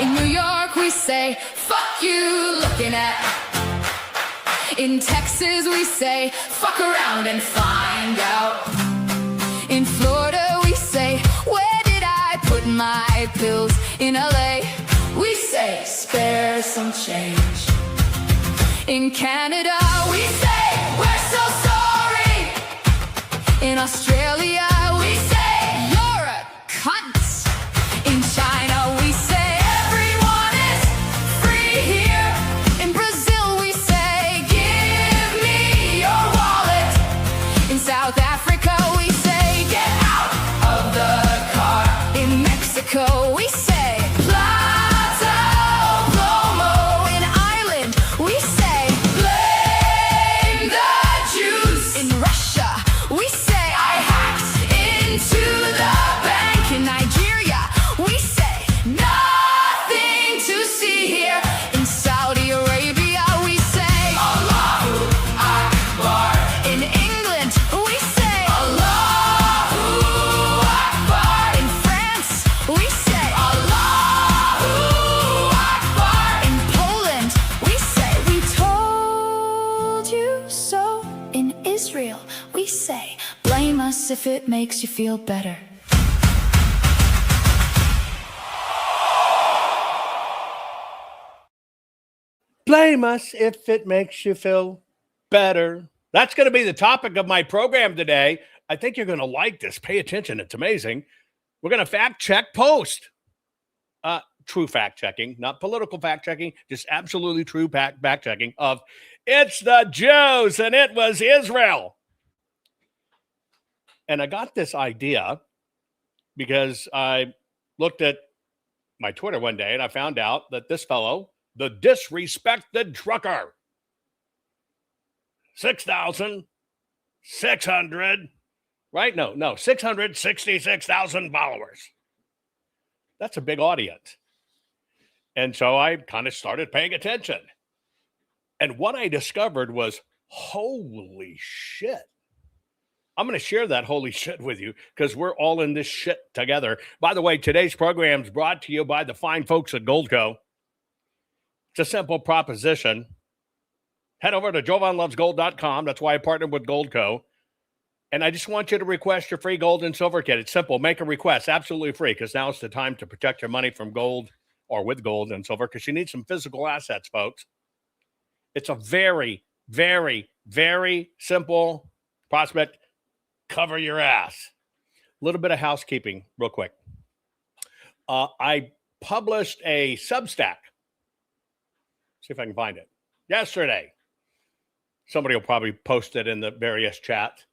In New York we say, fuck you looking at. In Texas we say, fuck around and find out. In Florida we say, where did I put my pills? In LA we say, spare some change. In Canada we say, we're so sorry. In Australia we say, you're a cunt. In China we say, everyone is free here. In Brazil we say, give me your wallet. In South Africa we say, get out of the car. In Mexico we say, Plaza Como. In Ireland we say, blame the Jews. In Russia we say, I hacked into the bank. In Nigeria we say, nothing to see here. In Saudi Arabia we say, Allahu Akbar. In England we say, Allahu Akbar. In France we say, Allahu Akbar. In Poland we say, we told you so. In Israel we say, blame us if it makes you feel better. Blame us if it makes you feel better. That's going to be the topic of my program today. I think you're going to like this. Pay attention. It's amazing. We're going to fact check post. True fact checking, not political fact checking, just absolutely true fact checking of it's the Jews and it was Israel. And I got this idea because I looked at my Twitter one day and I found out that this fellow, the disrespected trucker, 6,600, right? No, 666,000 followers. That's a big audience. And so I kind of started paying attention. And what I discovered was, holy shit. I'm going to share that holy shit with you because we're all in this shit together. By the way, today's program is brought to you by the fine folks at Goldco. It's a simple proposition. Head over to jovanlovesgold.com. That's why I partnered with Goldco. And I just want you to request your free gold and silver kit. It's simple. Make a request. Absolutely free because now it's the time to protect your money from gold or with gold and silver because you need some physical assets, folks. It's a very, very, very simple prospect. Cover your ass. A little bit of housekeeping real quick. I published a Substack. See if I can find it. Yesterday. Somebody will probably post it in the various chats.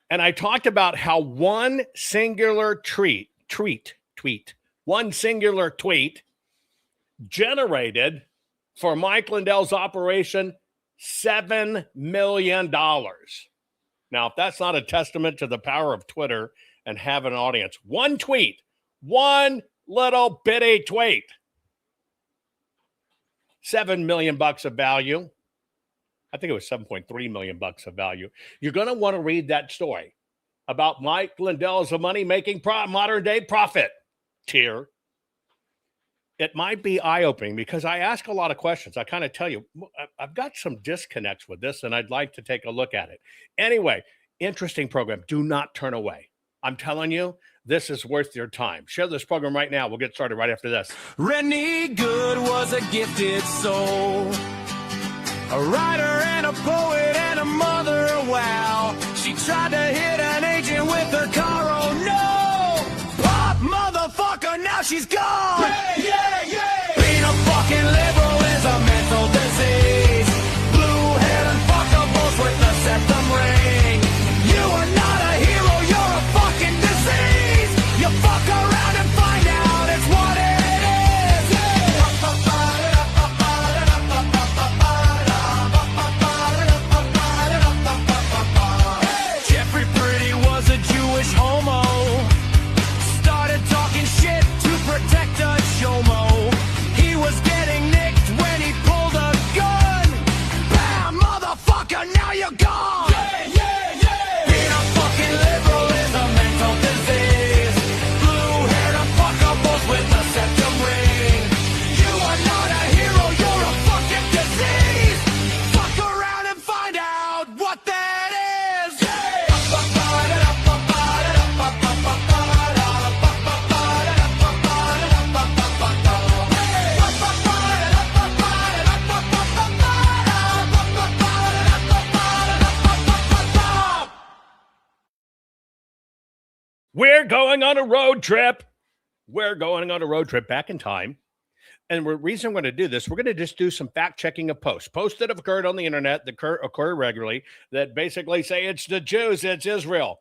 And I talked about how one singular tweet generated for Mike Lindell's operation $7 million. Now, if that's not a testament to the power of Twitter and having an audience, one tweet, one little bitty tweet, $7 million of value. I think it was $7.3 million of value. You're going to want to read that story about Mike Lindell as a money-making modern day prophet tier. It might be eye-opening because I ask a lot of questions. I kind of tell you, I've got some disconnects with this, and I'd like to take a look at it. Anyway, interesting program. Do not turn away. I'm telling you, this is worth your time. Share this program right now. We'll get started right after this. Rennie Good was a gifted soul, a writer and a poet and a mother, wow. She tried to hit an agent with her car, oh no! Pop, motherfucker, now she's gone! Yeah! Being a fucking liberal is a mental disease. Blue-head and fuckables with the septum ring. You are not a hero, you're a fucking disease! You fuck around and find out it's what it is! Jeffrey Pretty was a Jewish homo. Started talking shit to protect a chomo. we're going on a road trip. We're going on a road trip back in time. And the reason we're going to do this, we're going to just do some fact checking of posts that have occurred on the internet that occur regularly that basically say it's the Jews, it's Israel.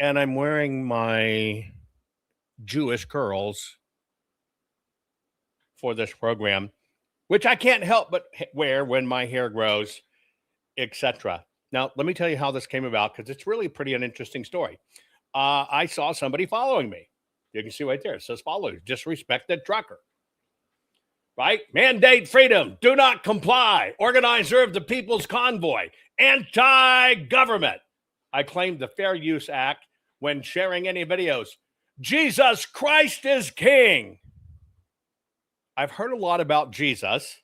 And I'm wearing my Jewish curls for this program, which I can't help but wear when my hair grows, etc. Now, let me tell you how this came about, because it's really pretty an interesting story. I saw somebody following me. You can see right there. It says follow, disrespected trucker. Right? Mandate freedom. Do not comply. Organizer of the People's Convoy. Anti-government. I claimed the Fair Use Act when sharing any videos. Jesus Christ is King. I've heard a lot about Jesus.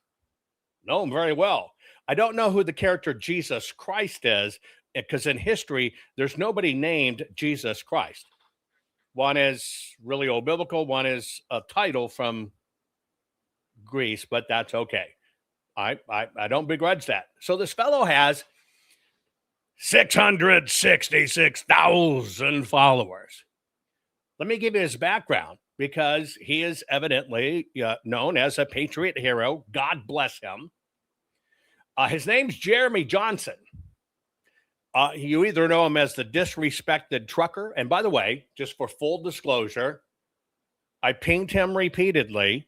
Know him very well. I don't know who the character Jesus Christ is, because in history, there's nobody named Jesus Christ. One is really old biblical. One is a title from Greece, but that's okay. I don't begrudge that. So this fellow has 666,000 followers. Let me give you his background, because he is evidently known as a patriot hero. God bless him. His name's Jeremy Johnson. You either know him as the disrespected trucker. And by the way, just for full disclosure, I pinged him repeatedly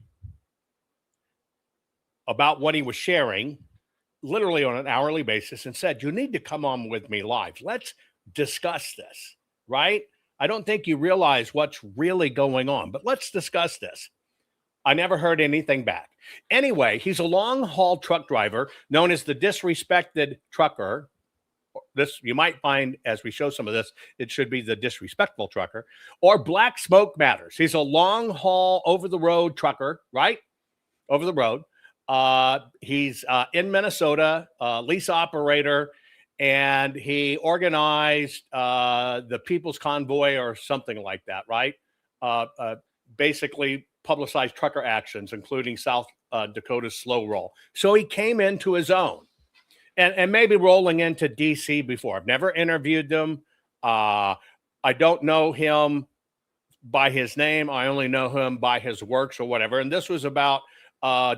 about what he was sharing, literally on an hourly basis, and said, you need to come on with me live. Let's discuss this, right? I don't think you realize what's really going on, but let's discuss this. I never heard anything back. Anyway, he's a long-haul truck driver known as the disrespected trucker. This, you might find, as we show some of this, it should be the disrespectful trucker, or Black Smoke Matters. He's a long-haul, over-the-road trucker, right? Over the road. He's in Minnesota, lease operator, and he organized the People's Convoy or something like that, right? Basically publicized trucker actions, including South Dakota's slow roll. So he came into his own, and maybe rolling into DC before. I've never interviewed him. I don't know him by his name. I only know him by his works or whatever. And this was about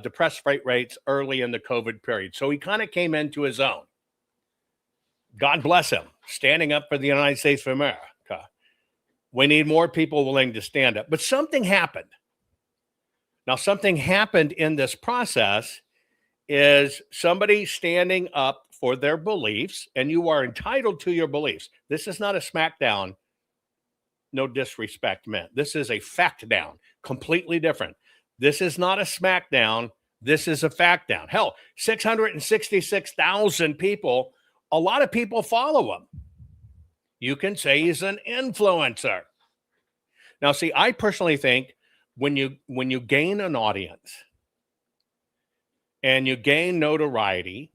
depressed freight rates early in the COVID period. So he kind of came into his own. God bless him, standing up for the United States of America. We need more people willing to stand up. But something happened. Now, something happened in this process is somebody standing up for their beliefs, and you are entitled to your beliefs. This is not a smackdown. No disrespect meant. This is a fact down, completely different. This is not a smackdown. This is a fact down. Hell, 666,000 people. A lot of people follow him. You can say he's an influencer. Now, see, I personally think when you gain an audience and you gain notoriety,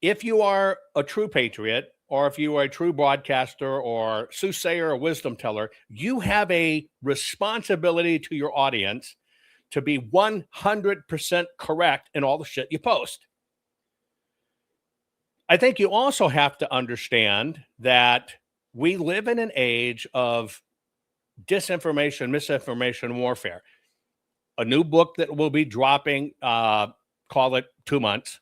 if you are a true patriot, or if you are a true broadcaster or soothsayer or wisdom teller, you have a responsibility to your audience to be 100% correct in all the shit you post. I think you also have to understand that we live in an age of disinformation, misinformation warfare. A new book that will be dropping, call it 2 months,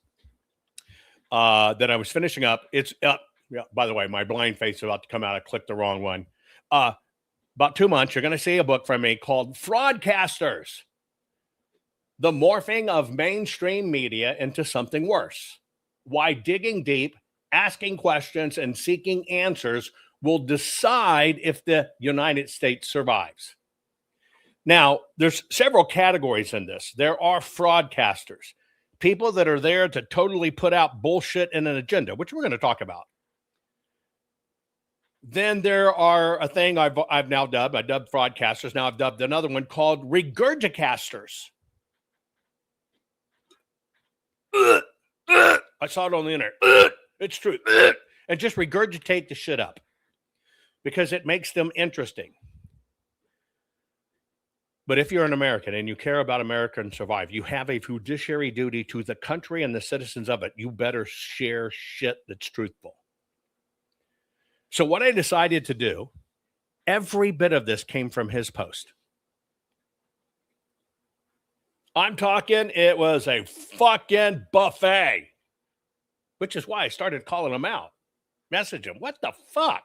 that I was finishing up. It's up. Yeah, by the way, my blind face is about to come out. I clicked the wrong one. About 2 months, you're going to see a book from me called Fraudcasters: The Morphing of Mainstream Media into Something Worse. Why digging deep, asking questions, and seeking answers will decide if the United States survives. Now, there's several categories in this. There are fraudcasters, people that are there to totally put out bullshit and an agenda, which we're going to talk about. Then there are a thing I've now dubbed, I dubbed fraudcasters. Now I've dubbed another one called regurgicasters. I saw it on the internet. It's true. And just regurgitate the shit up because it makes them interesting. But if you're an American and you care about America and survive, you have a fiduciary duty to the country and the citizens of it. You better share shit that's truthful. So what I decided to do Every bit of this came from his post. I'm talking, it was a fucking buffet, which is why I started calling him out. Message him, what the fuck?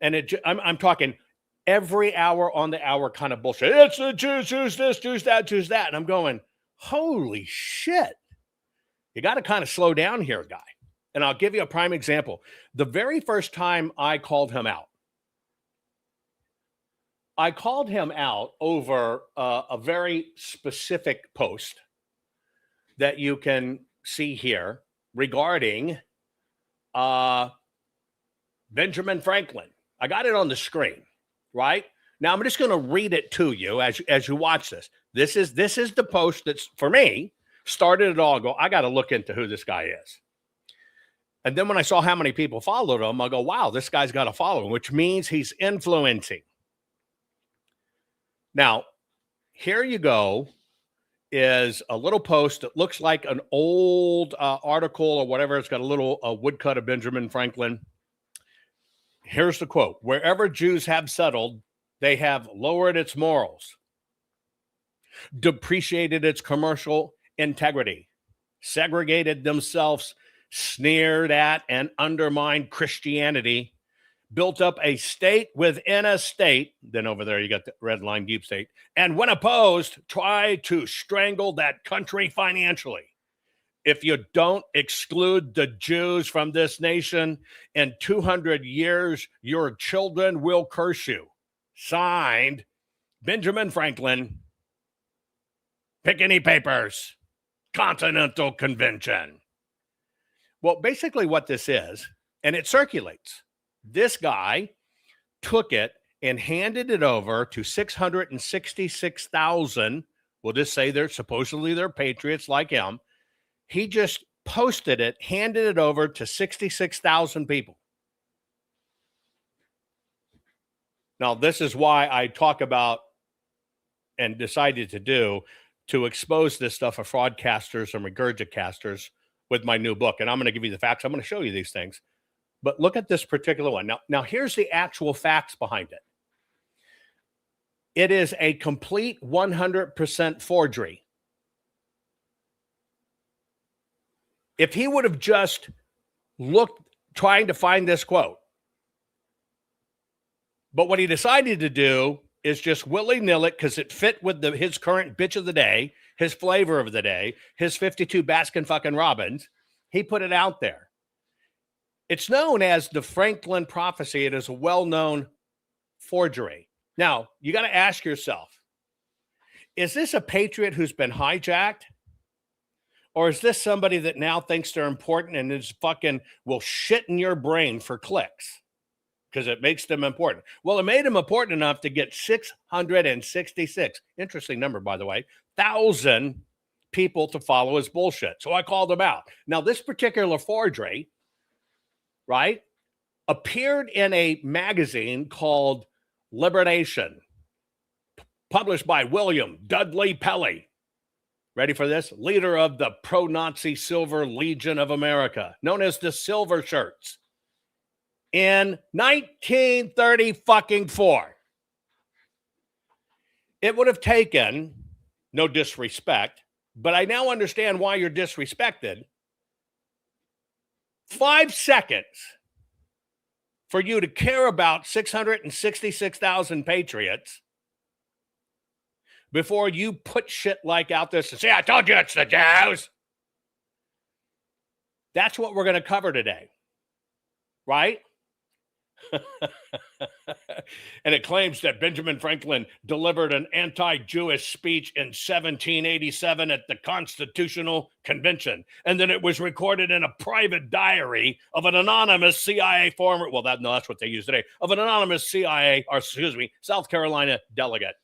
And I'm talking every hour on the hour kind of bullshit. It's the Jews, Jews this, Jews that, Jews that. And I'm going, holy shit. You got to kind of slow down here, guy. And I'll give you a prime example. The very first time I called him out over a very specific post that you can see here regarding Benjamin Franklin. I got it on the screen, right? Now I'm just going to read it to you as you watch this. This is the post that's, for me, started it all. I got to look into who this guy is. And then when I saw how many people followed him, I go, wow, this guy's got a following, which means he's influencing. Now, here you go, is a little post that looks like an old article or whatever. It's got a little woodcut of Benjamin Franklin. Here's the quote. Wherever Jews have settled, they have lowered its morals, depreciated its commercial integrity, segregated themselves, sneered at and undermined Christianity, built up a state within a state. Then over there, you got the red line deep state. And when opposed, try to strangle that country financially. If you don't exclude the Jews from this nation, in 200 years, your children will curse you. Signed, Benjamin Franklin, Picayune Papers, Continental Convention. Well, basically what this is, and it circulates, this guy took it and handed it over to 666,000. We'll just say they're patriots like him. He just posted it, handed it over to 66,000 people. Now, this is why I talk about and decided to expose this stuff of fraudcasters and regurgitcasters with my new book. And I'm going to give you the facts. I'm going to show you these things. But look at this particular one. Now here's the actual facts behind it. It is a complete 100% forgery. If he would have just looked, trying to find this quote, but what he decided to do is just willy-nilly, because it fit with his current bitch of the day, his flavor of the day, his 52 Baskin fucking Robbins, he put it out there. It's known as the Franklin prophecy. It is a well-known forgery. Now, you got to ask yourself, is this a patriot who's been hijacked? Or is this somebody that now thinks they're important and is fucking will shit in your brain for clicks? Because it makes them important. Well, it made them important enough to get 666, interesting number, by the way, 1,000 people to follow his bullshit. So I called them out. Now, this particular forgery, right, appeared in a magazine called Liberation, published by William Dudley Pelley. Ready for this? Leader of the pro-Nazi Silver Legion of America, known as the Silver Shirts. In 1934, it would have taken, no disrespect, but I now understand why you're disrespected, 5 seconds for you to care about 666,000 patriots before you put shit like out there and say, I told you it's the Jews. That's what we're going to cover today, right? And it claims that Benjamin Franklin delivered an anti-Jewish speech in 1787 at the Constitutional Convention, and then it was recorded in a private diary of an anonymous CIA former, that's what they use today, of an anonymous South Carolina delegate.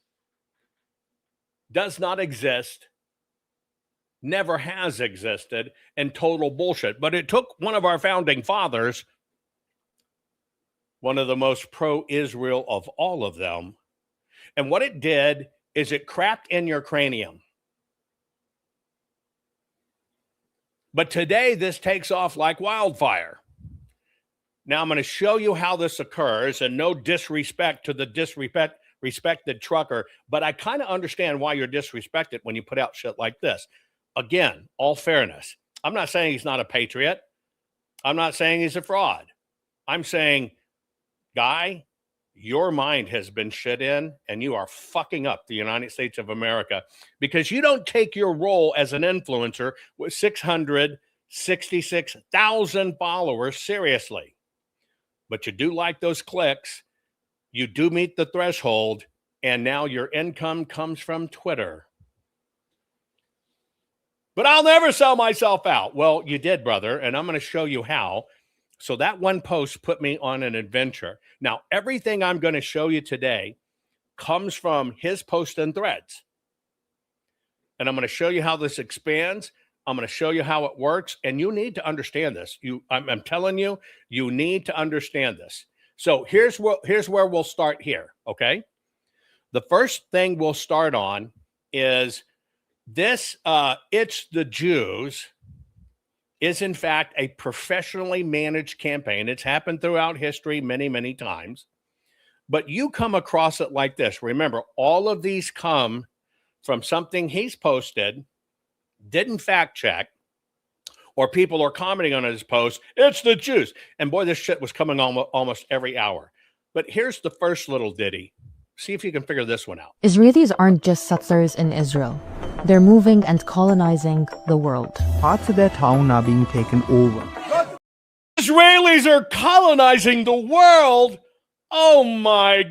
Does not exist, never has existed, and total bullshit. But it took one of our founding fathers, one of the most pro-Israel of all of them. And what it did is it crapped in your cranium. But today, this takes off like wildfire. Now I'm going to show you how this occurs, and no disrespect to the respected trucker, but I kind of understand why you're disrespected when you put out shit like this. Again, all fairness. I'm not saying he's not a patriot. I'm not saying he's a fraud. I'm saying, guy, your mind has been shit in, and you are fucking up the United States of America because you don't take your role as an influencer with 666,000 followers seriously. But you do like those clicks. You do meet the threshold, and now your income comes from Twitter. But I'll never sell myself out. Well, you did, brother, and I'm going to show you how. So that one post put me on an adventure. Now, everything I'm going to show you today comes from his post and threads. And I'm going to show you how this expands. I'm going to show you how it works. And you need to understand this. I'm telling you, you need to understand this. So here's where we'll start here, okay? The first thing we'll start on is this, It's the Jews is in fact a professionally managed campaign. It's happened throughout history many, many times. But you come across it like this. Remember, all of these come from something he's posted, didn't fact check, or people are commenting on his post, it's the Jews. And boy, this shit was coming on almost every hour. But here's the first little ditty. See if you can figure this one out. Israelis aren't just settlers in Israel. They're moving and colonizing the world. Parts of their town are being taken over. Israelis are colonizing the world? Oh my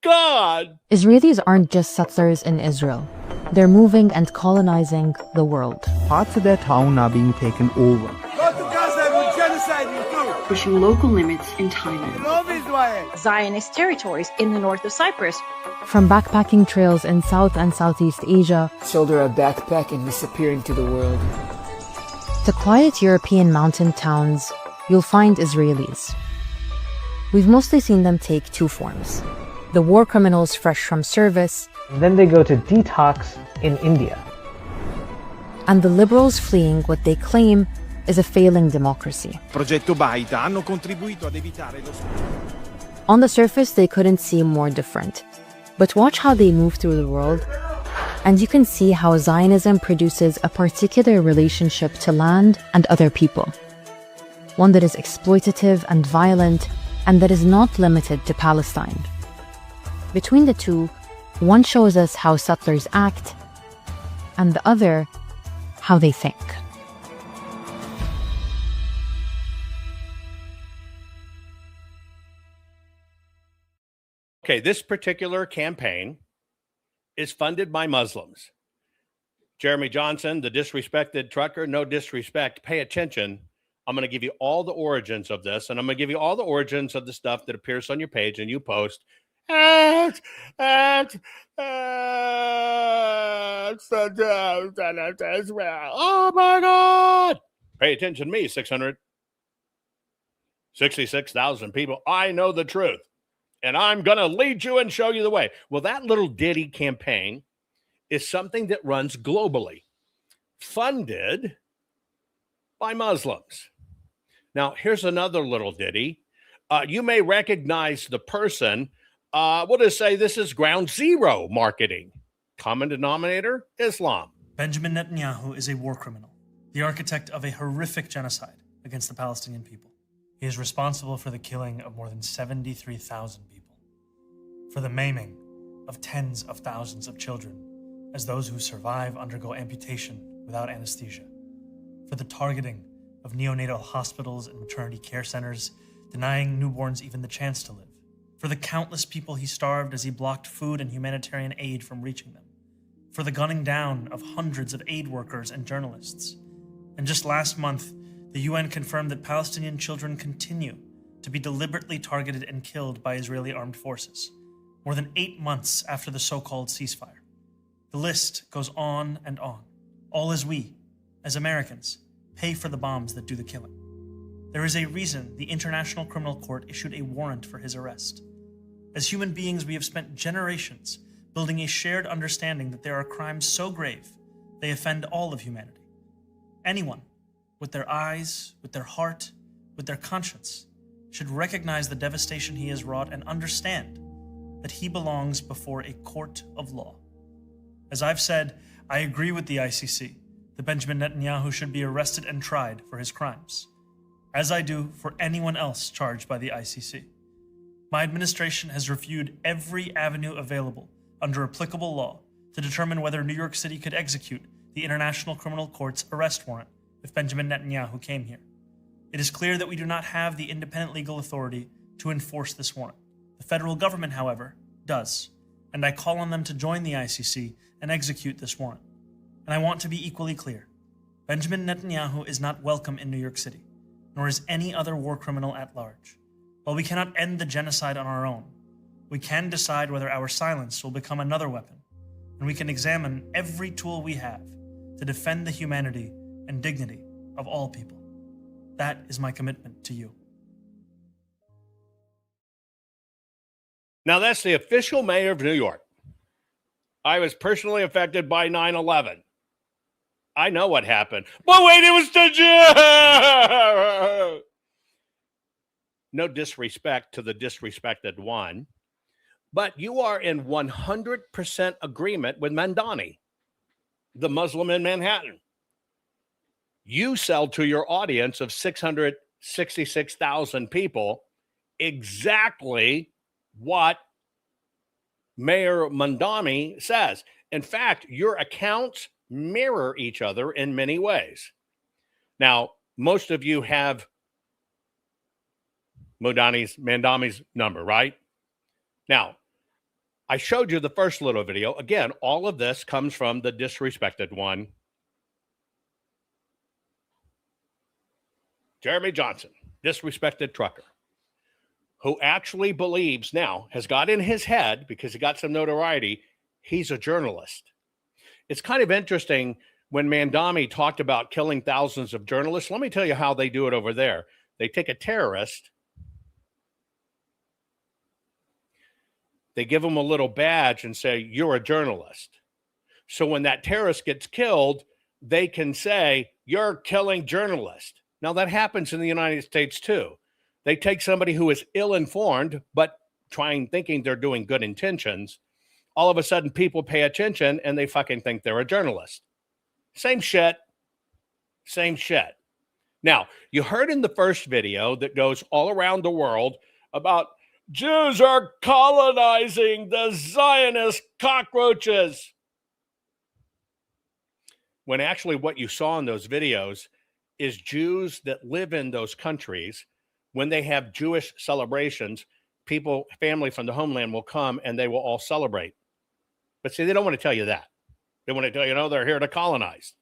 God. Israelis aren't just settlers in Israel. They're moving and colonizing the world. Parts of their town are being taken over. Pushing local limits in Thailand. Zionist territories in the north of Cyprus. From backpacking trails in South and Southeast Asia, shoulder a backpack and disappear into the world, to quiet European mountain towns, you'll find Israelis. We've mostly seen them take two forms. The war criminals fresh from service, and then they go to detox in India. And the liberals fleeing what they claim is a failing democracy. On the surface, they couldn't seem more different. But watch how they move through the world, and you can see how Zionism produces a particular relationship to land and other people. One that is exploitative and violent, and that is not limited to Palestine. Between the two, one shows us how settlers act, and the other, how they think. Okay, this particular campaign is funded by Muslims. Jeremy Johnson, the disrespected trucker, no disrespect, pay attention. I'm going to give you all the origins of this, and I'm going to give you all the origins of the stuff that appears on your page and you post. Oh my God. Pay attention to me, 666,000 people. I know the truth, and I'm going to lead you and show you the way. Well, that little ditty campaign is something that runs globally, funded by Muslims. Now, here's another little ditty. You may recognize the person. We'll just say this is ground zero marketing. Common denominator, Islam. Benjamin Netanyahu is a war criminal, the architect of a horrific genocide against the Palestinian people. He is responsible for the killing of more than 73,000 people, for the maiming of tens of thousands of children, as those who survive undergo amputation without anesthesia, for the targeting of neonatal hospitals and maternity care centers, denying newborns even the chance to live, for the countless people he starved as he blocked food and humanitarian aid from reaching them, for the gunning down of hundreds of aid workers and journalists. And just last month, the UN confirmed that Palestinian children continue to be deliberately targeted and killed by Israeli armed forces, more than 8 months after the so-called ceasefire. The list goes on and on, all as we, as Americans, pay for the bombs that do the killing. There is a reason the International Criminal Court issued a warrant for his arrest. As human beings, we have spent generations building a shared understanding that there are crimes so grave they offend all of humanity. Anyone with their eyes, with their heart, with their conscience, should recognize the devastation he has wrought and understand that he belongs before a court of law. As I've said, I agree with the ICC that Benjamin Netanyahu should be arrested and tried for his crimes, as I do for anyone else charged by the ICC. My administration has reviewed every avenue available under applicable law to determine whether New York City could execute the International Criminal Court's arrest warrant if Benjamin Netanyahu came here. It is clear that we do not have the independent legal authority to enforce this warrant. The federal government, however, does, and I call on them to join the ICC and execute this warrant. And I want to be equally clear. Benjamin Netanyahu is not welcome in New York City, nor is any other war criminal at large. While we cannot end the genocide on our own, we can decide whether our silence will become another weapon, and we can examine every tool we have to defend the humanity and dignity of all people. That is my commitment to you. Now, that's the official mayor of New York. I was personally affected by 9/11. I know what happened. But wait, it was the Jew! No disrespect to the disrespected one, but you are in 100% agreement with Mandani, the Muslim in Manhattan. You sell to your audience of 666,000 people exactly what Mayor Mandani says. In fact, your accounts mirror each other in many ways. Now, most of you have Mandami's number, right? Now, I showed you the first little video. Again, all of this comes from the disrespected one, Jeremy Johnson, disrespected trucker, who actually believes now, has got in his head, because he got some notoriety, he's a journalist. It's kind of interesting when Mandami talked about killing thousands of journalists. Let me tell you how they do it over there. They take a terrorist, they give him a little badge and say, you're a journalist. So when that terrorist gets killed, they can say, you're killing journalists. Now that happens in the United States too. They take somebody who is ill-informed, but thinking they're doing good intentions. All of a sudden, people pay attention and they fucking think they're a journalist. Same shit. Same shit. Now, you heard in the first video that goes all around the world about Jews are colonizing the Zionist cockroaches. When actually what you saw in those videos is Jews that live in those countries. When they have Jewish celebrations, family from the homeland will come and they will all celebrate. But see, they don't want to tell you that. They want to tell you, no, they're here to colonize.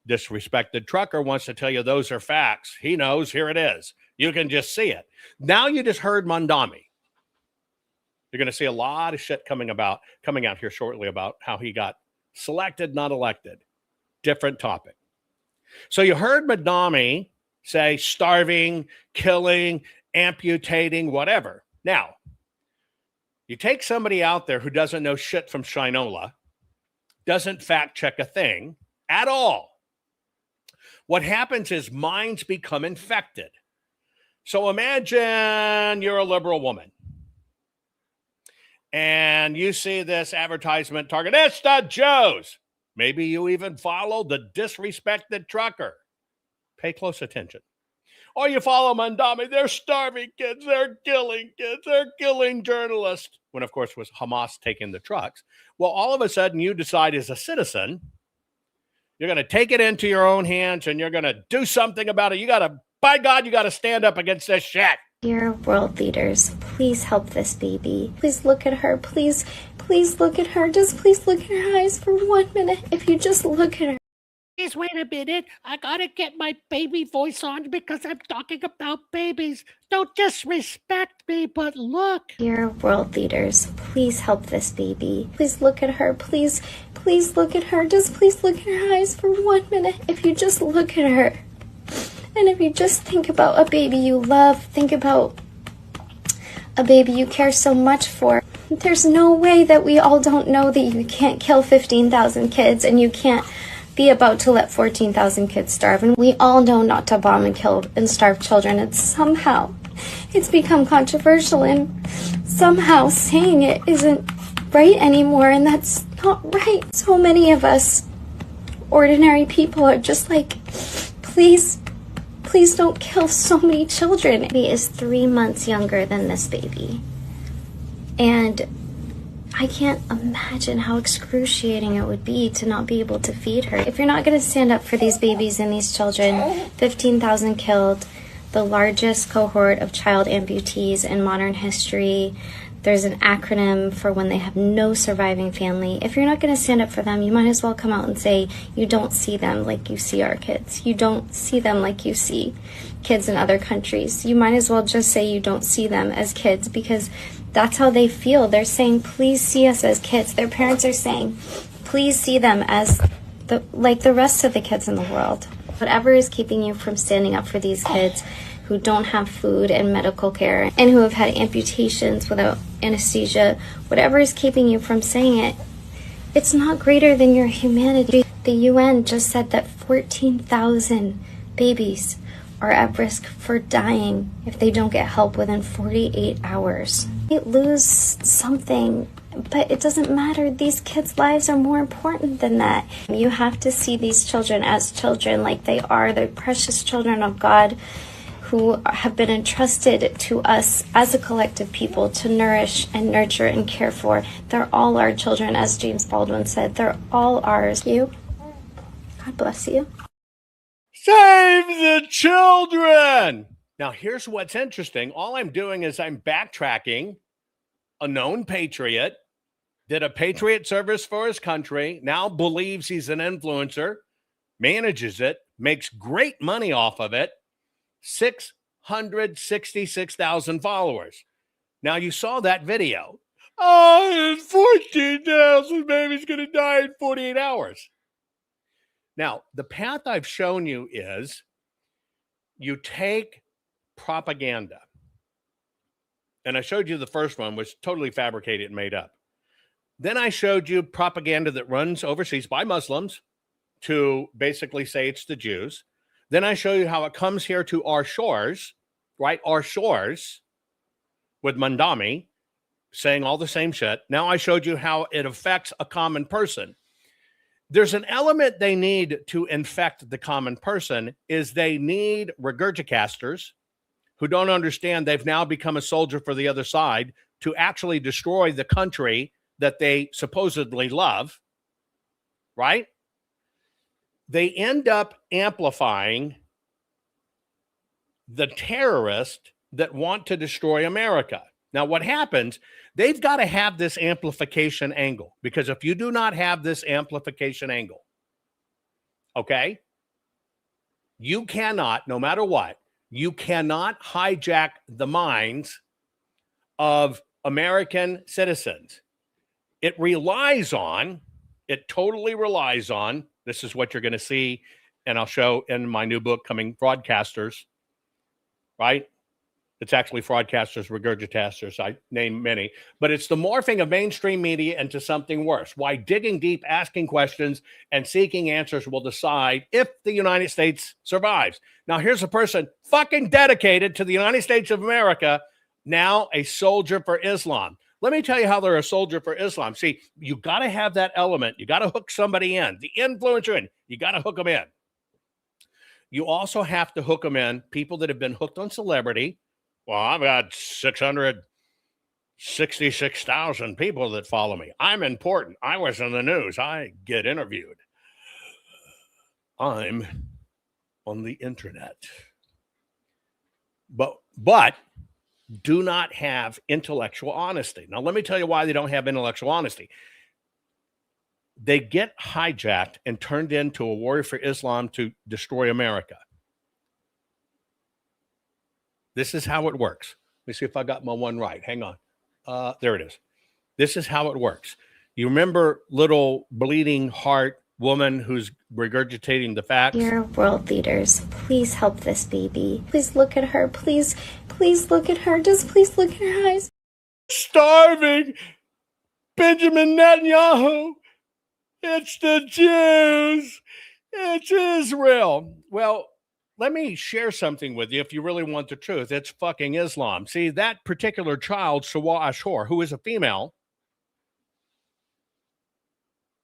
Disrespected trucker wants to tell you those are facts. He knows, here it is. You can just see it. Now you just heard Mandami. You're going to see a lot of shit coming out here shortly about how he got selected, not elected. Different topic. So you heard Mandami say starving, killing, amputating, whatever. Now, you take somebody out there who doesn't know shit from Shinola, doesn't fact check a thing at all. What happens is minds become infected. So imagine you're a liberal woman and you see this advertisement target, it's the Jews. Maybe you even follow the disrespected trucker. Pay close attention. Or you follow Mandami, they're starving kids, they're killing journalists. When, of course, was Hamas taking the trucks. Well, all of a sudden, you decide as a citizen, you're going to take it into your own hands and you're going to do something about it. By God, you got to stand up against this shit. Dear world leaders, please help this baby. Please look at her. Please look at her. Just please look at her eyes for 1 minute. If you just look at her. Please wait a minute. I gotta get my baby voice on because I'm talking about babies. Don't disrespect me, but look. Dear world leaders, please help this baby. Please look at her. Please look at her. Just please look at her eyes for 1 minute. If you just look at her. And if you just think about a baby you love, think about a baby you care so much for. There's no way that we all don't know that you can't kill 15,000 kids and you can't be about to let 14,000 kids starve. And we all know not to bomb and kill and starve children. And somehow it's become controversial, and somehow saying it isn't right anymore. And that's not right. So many of us ordinary people are just like, please don't kill so many children. He is 3 months younger than this baby. And I can't imagine how excruciating it would be to not be able to feed her. If you're not going to stand up for these babies and these children, 15,000 killed, the largest cohort of child amputees in modern history. There's an acronym for when they have no surviving family. If you're not going to stand up for them, you might as well come out and say you don't see them like you see our kids. You don't see them like you see kids in other countries. You might as well just say you don't see them as kids, because that's how they feel. They're saying, please see us as kids. Their parents are saying, please see them as like the rest of the kids in the world. Whatever is keeping you from standing up for these kids who don't have food and medical care and who have had amputations without anesthesia, whatever is keeping you from saying it, it's not greater than your humanity. The UN just said that 14,000 babies are at risk for dying if they don't get help within 48 hours. They lose something, but it doesn't matter. These kids' lives are more important than that. You have to see these children as children, like they are. They're precious children of God who have been entrusted to us as a collective people to nourish and nurture and care for. They're all our children, as James Baldwin said. They're all ours. You, God bless you. Save the children! Now, here's what's interesting. All I'm doing is I'm backtracking a known patriot, did a patriot service for his country, now believes he's an influencer, manages it, makes great money off of it, 666,000 followers. Now, you saw that video. Oh, 14,000 babies going to die in 48 hours. Now, the path I've shown you is you take propaganda. And I showed you the first one was totally fabricated and made up. Then I showed you propaganda that runs overseas by Muslims to basically say it's the Jews. Then I show you how it comes here to our shores, right? Our shores with Mandami saying all the same shit. Now I showed you how it affects a common person. There's an element they need to infect the common person is they need regurgitasters who don't understand they've now become a soldier for the other side to actually destroy the country that they supposedly love, right? They end up amplifying the terrorists that want to destroy America. Now, what happens, they've got to have this amplification angle, because if you do not have this amplification angle, okay, you cannot, no matter what, you cannot hijack the minds of American citizens. It totally relies on, this is what you're going to see, and I'll show in my new book coming, Fraudcasters, right? It's actually Fraudcasters, Regurgitasters. I name many, but it's the morphing of mainstream media into something worse. Why digging deep, asking questions, and seeking answers will decide if the United States survives. Now, here's a person fucking dedicated to the United States of America, now a soldier for Islam. Let me tell you how they're a soldier for Islam. See, you got to have that element. You got to hook somebody in, the influencer in. You got to hook them in. You also have to hook them in, people that have been hooked on celebrity. Well, I've got 666,000 people that follow me. I'm important. I was in the news. I get interviewed. I'm on the internet. But do not have intellectual honesty. Now, let me tell you why they don't have intellectual honesty. They get hijacked and turned into a warrior for Islam to destroy America. This is how it works. Let me see if I got my one right. Hang on. There it is. This is how it works. You remember little bleeding heart woman who's regurgitating the facts? Dear world leaders, please help this baby. Please look at her. Please look at her. Just please look at her eyes. Starving Benjamin Netanyahu It's the Jews. It's Israel. Well, let me share something with you if you really want the truth. It's fucking Islam. See, that particular child, Sawa Ashur, who is a female,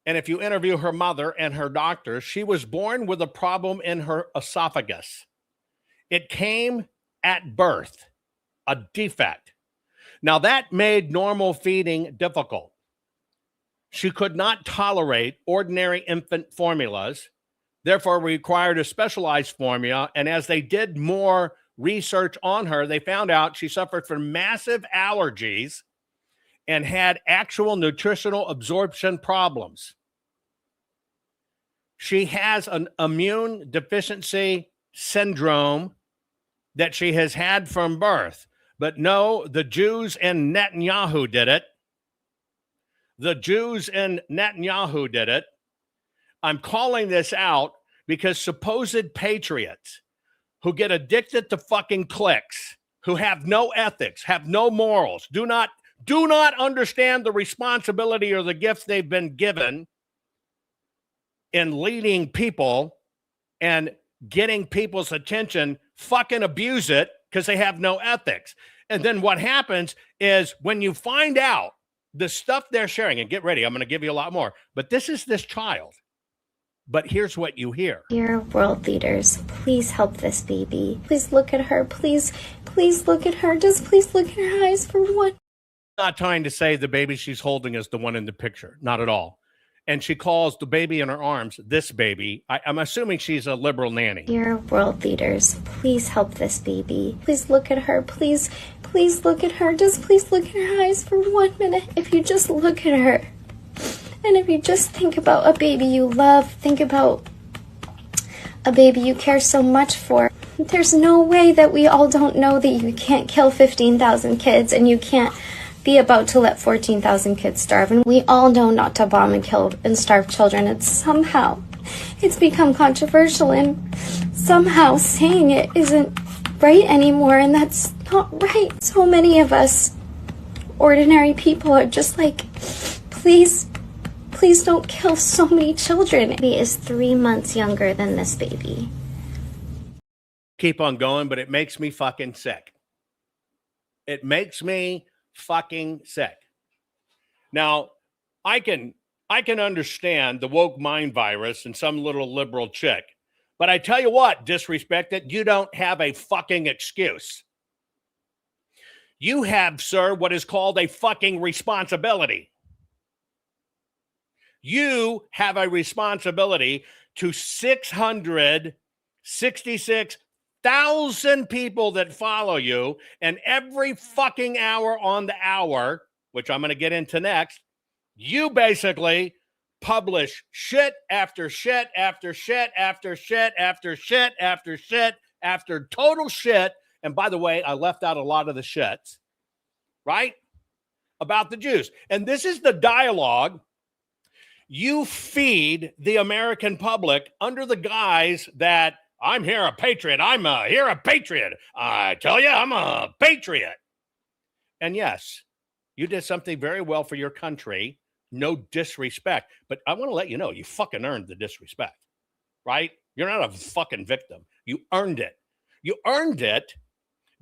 and if you interview her mother and her doctor, she was born with a problem in her esophagus. It came at birth, a defect. Now, that made normal feeding difficult. She could not tolerate ordinary infant formulas, therefore required a specialized formula. And as they did more research on her, they found out she suffered from massive allergies and had actual nutritional absorption problems. She has an immune deficiency syndrome that she has had from birth. But no, the Jews and Netanyahu did it. The Jews and Netanyahu did it. I'm calling this out because supposed patriots who get addicted to fucking clicks, who have no ethics, have no morals, do not understand the responsibility or the gift they've been given in leading people and getting people's attention, fucking abuse it because they have no ethics. And then what happens is when you find out the stuff they're sharing, and get ready, I'm going to give you a lot more, but this is this child. But here's what you hear. Dear world leaders, please help this baby. Please look at her. Please look at her. Just please look at her eyes for one. Not trying to say the baby she's holding is the one in the picture. Not at all. And she calls the baby in her arms this baby. I'm assuming she's a liberal nanny. Dear world leaders, please help this baby. Please look at her. Please look at her. Just please look at her eyes for 1 minute. If you just look at her. And if you just think about a baby you love, think about a baby you care so much for. There's no way that we all don't know that you can't kill 15,000 kids and you can't be about to let 14,000 kids starve. And we all know not to bomb and kill and starve children. And somehow it's become controversial and somehow saying it isn't right anymore. And that's not right. So many of us ordinary people are just like, please don't kill so many children. He is 3 months younger than this baby. Keep on going, but it makes me fucking sick. It makes me fucking sick. Now, I can understand the woke mind virus and some little liberal chick, but I tell you what, disrespect it, you don't have a fucking excuse. You have, sir, what is called a fucking responsibility. You have a responsibility to 666,000 people that follow you, and every fucking hour on the hour, which I'm going to get into next, you basically publish shit after shit after shit after shit after shit after shit after total shit. And by the way, I left out a lot of the shits, right? About the Jews. And this is the dialogue you feed the American public under the guise that I'm here a patriot. I'm here a patriot. I tell you, I'm a patriot. And yes, you did something very well for your country. No disrespect. But I want to let you know, you fucking earned the disrespect, right? You're not a fucking victim. You earned it. You earned it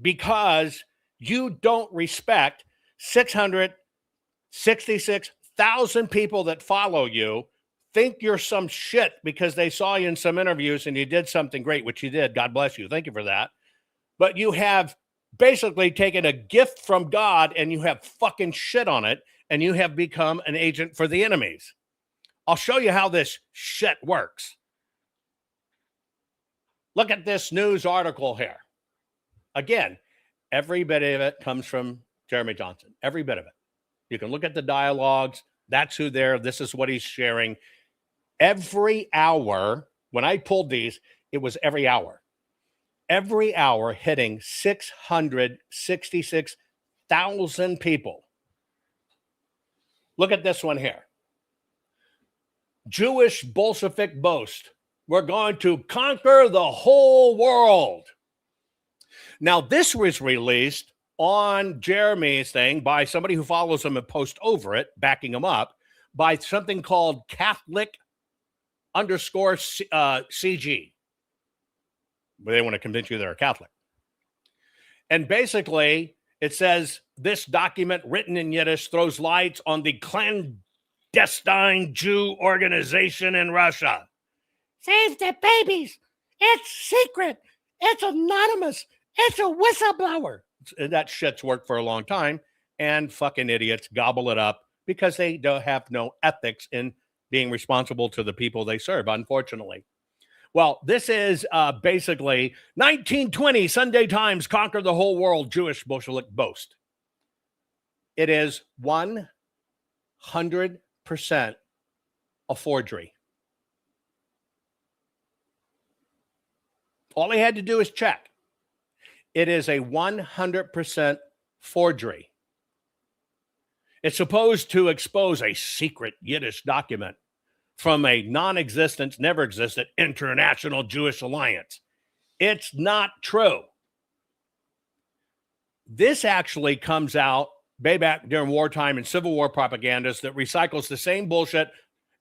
because you don't respect 666,000 people that follow you, think you're some shit because they saw you in some interviews and you did something great, which you did. God bless you. Thank you for that. But you have basically taken a gift from God and you have fucking shit on it and you have become an agent for the enemies. I'll show you how this shit works. Look at this news article here. Again, every bit of it comes from Jeremy Johnson. Every bit of it. You can look at the dialogues. That's who they're. This is what he's sharing. Every hour, when I pulled these, it was every hour. Every hour hitting 666,000 people. Look at this one here. Jewish Bolshevik boast. We're going to conquer the whole world. Now, this was released on Jeremy's thing by somebody who follows him and posts over it, backing him up. by something called Catholic underscore CG. But they want to convince you they're a Catholic. And basically, it says this document written in Yiddish throws lights on the clandestine Jew organization in Russia. Save the babies. It's secret. It's anonymous. It's a whistleblower. That shit's worked for a long time, and fucking idiots gobble it up because they don't have no ethics in being responsible to the people they serve, unfortunately. Well, this is basically 1920 Sunday Times conquer the whole world Jewish Bolshevik boast. It is 100% a forgery. All he had to do is check. It is a 100% forgery. It's supposed to expose a secret Yiddish document from a non-existent, never existed International Jewish Alliance. It's not true. This actually comes out way back during wartime and Civil War propagandas that recycles the same bullshit.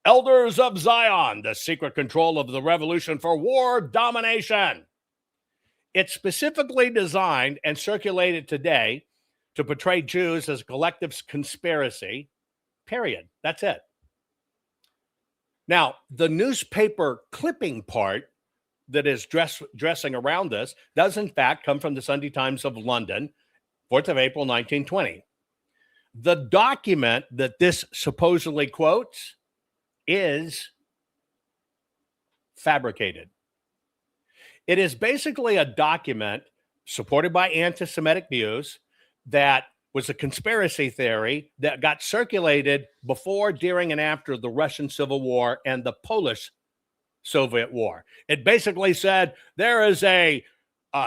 Elders of Zion, the secret control of the revolution for war domination. It's specifically designed and circulated today to portray Jews as a collective conspiracy, period. That's it. Now, the newspaper clipping part that is dressing around this does, in fact, come from the Sunday Times of London, 4th of April, 1920. The document that this supposedly quotes is fabricated. It is basically a document supported by anti-Semitic views that was a conspiracy theory that got circulated before, during, and after the Russian Civil War and the Polish-Soviet War. It basically said there is a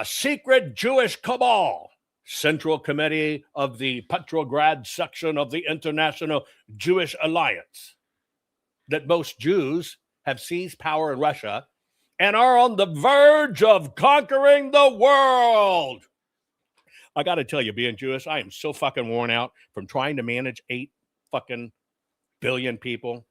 secret Jewish cabal, Central Committee of the Petrograd section of the International Jewish Alliance, that most Jews have seized power in Russia and are on the verge of conquering the world. I got to tell you, being Jewish, I am so fucking worn out from trying to manage 8 fucking billion people.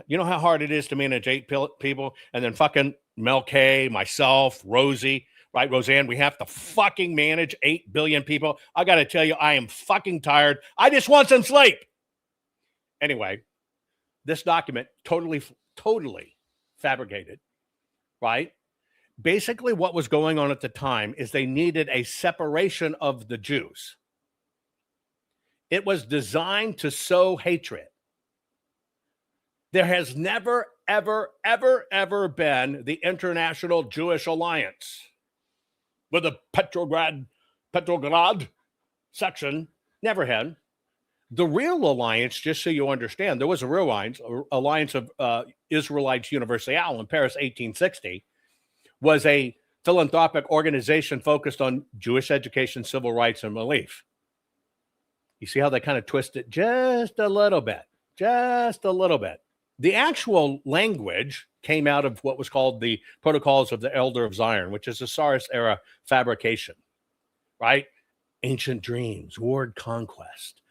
You know how hard it is to manage 8 people? And then fucking Mel K, myself, Rosie, right? Roseanne, we have to fucking manage 8 billion people. I got to tell you, I am fucking tired. I just want some sleep. Anyway, this document, totally fabricated, right? Basically, what was going on at the time is they needed a separation of the Jews. It was designed to sow hatred. There has never, ever, ever, ever been the International Jewish Alliance with a Petrograd section. Never had. The real alliance, just so you understand, there was a real alliance of Israelites Universal in Paris, 1860, was a philanthropic organization focused on Jewish education, civil rights, and relief. You see how they kind of twist it just a little bit, just a little bit. The actual language came out of what was called the Protocols of the Elder of Zion, which is a Tsarist era fabrication, right? Ancient dreams, word conquest.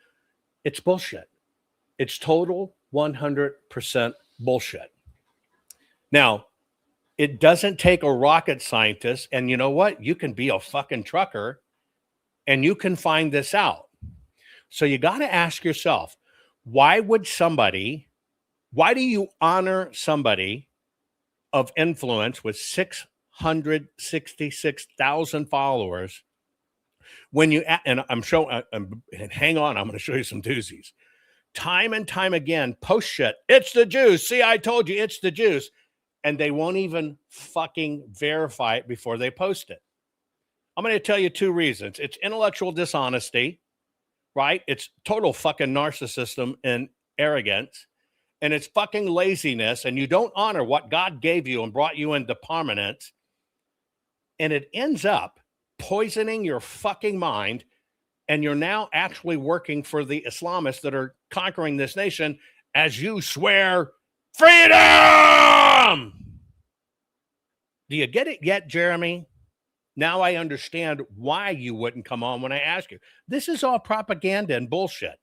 It's bullshit. It's total 100% bullshit. Now, it doesn't take a rocket scientist, and you know what? You can be a fucking trucker, and you can find this out. So you got to ask yourself, why do you honor somebody of influence with 666,000 followers when you, and hang on, I'm going to show you some doozies. Time and time again, post shit. It's the Jews. See, I told you it's the Jews. And they won't even fucking verify it before they post it. I'm going to tell you 2 reasons. It's intellectual dishonesty, right? It's total fucking narcissism and arrogance. And it's fucking laziness. And you don't honor what God gave you and brought you into prominence. And it ends up poisoning your fucking mind. And you're now actually working for the Islamists that are conquering this nation as you swear freedom. Do you get it yet, Jeremy? Now I understand why you wouldn't come on when I ask you. This is all propaganda and bullshit.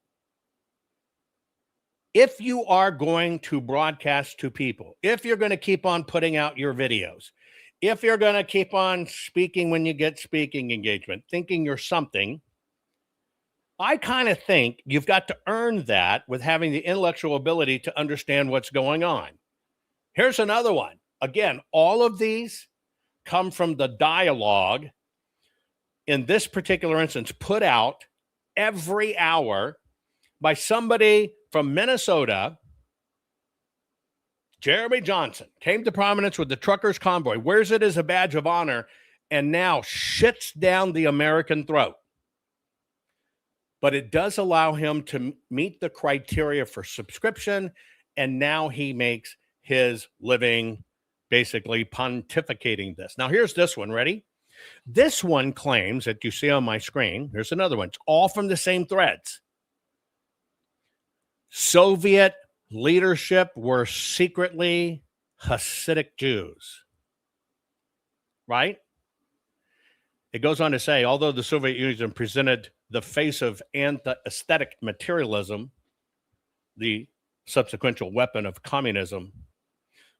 if you are going to broadcast to people, if you're going to keep on putting out your videos, if you're going to keep on speaking when you get speaking engagement, thinking you're something, I kind of think you've got to earn that with having the intellectual ability to understand what's going on. Here's another one. Again, all of these come from the dialogue, in this particular instance, put out every hour by somebody from Minnesota. Jeremy Johnson came to prominence with the truckers' convoy, wears it as a badge of honor, and now shits down the American throat. But it does allow him to meet the criteria for subscription, and now he makes his living basically pontificating this. Now, here's this one. Ready? This one claims that you see on my screen. Here's another one. It's all from the same threads. Soviet leadership were secretly Hasidic Jews. Right? It goes on to say, although the Soviet Union presented the face of anti-aesthetic materialism, the subsequent weapon of communism,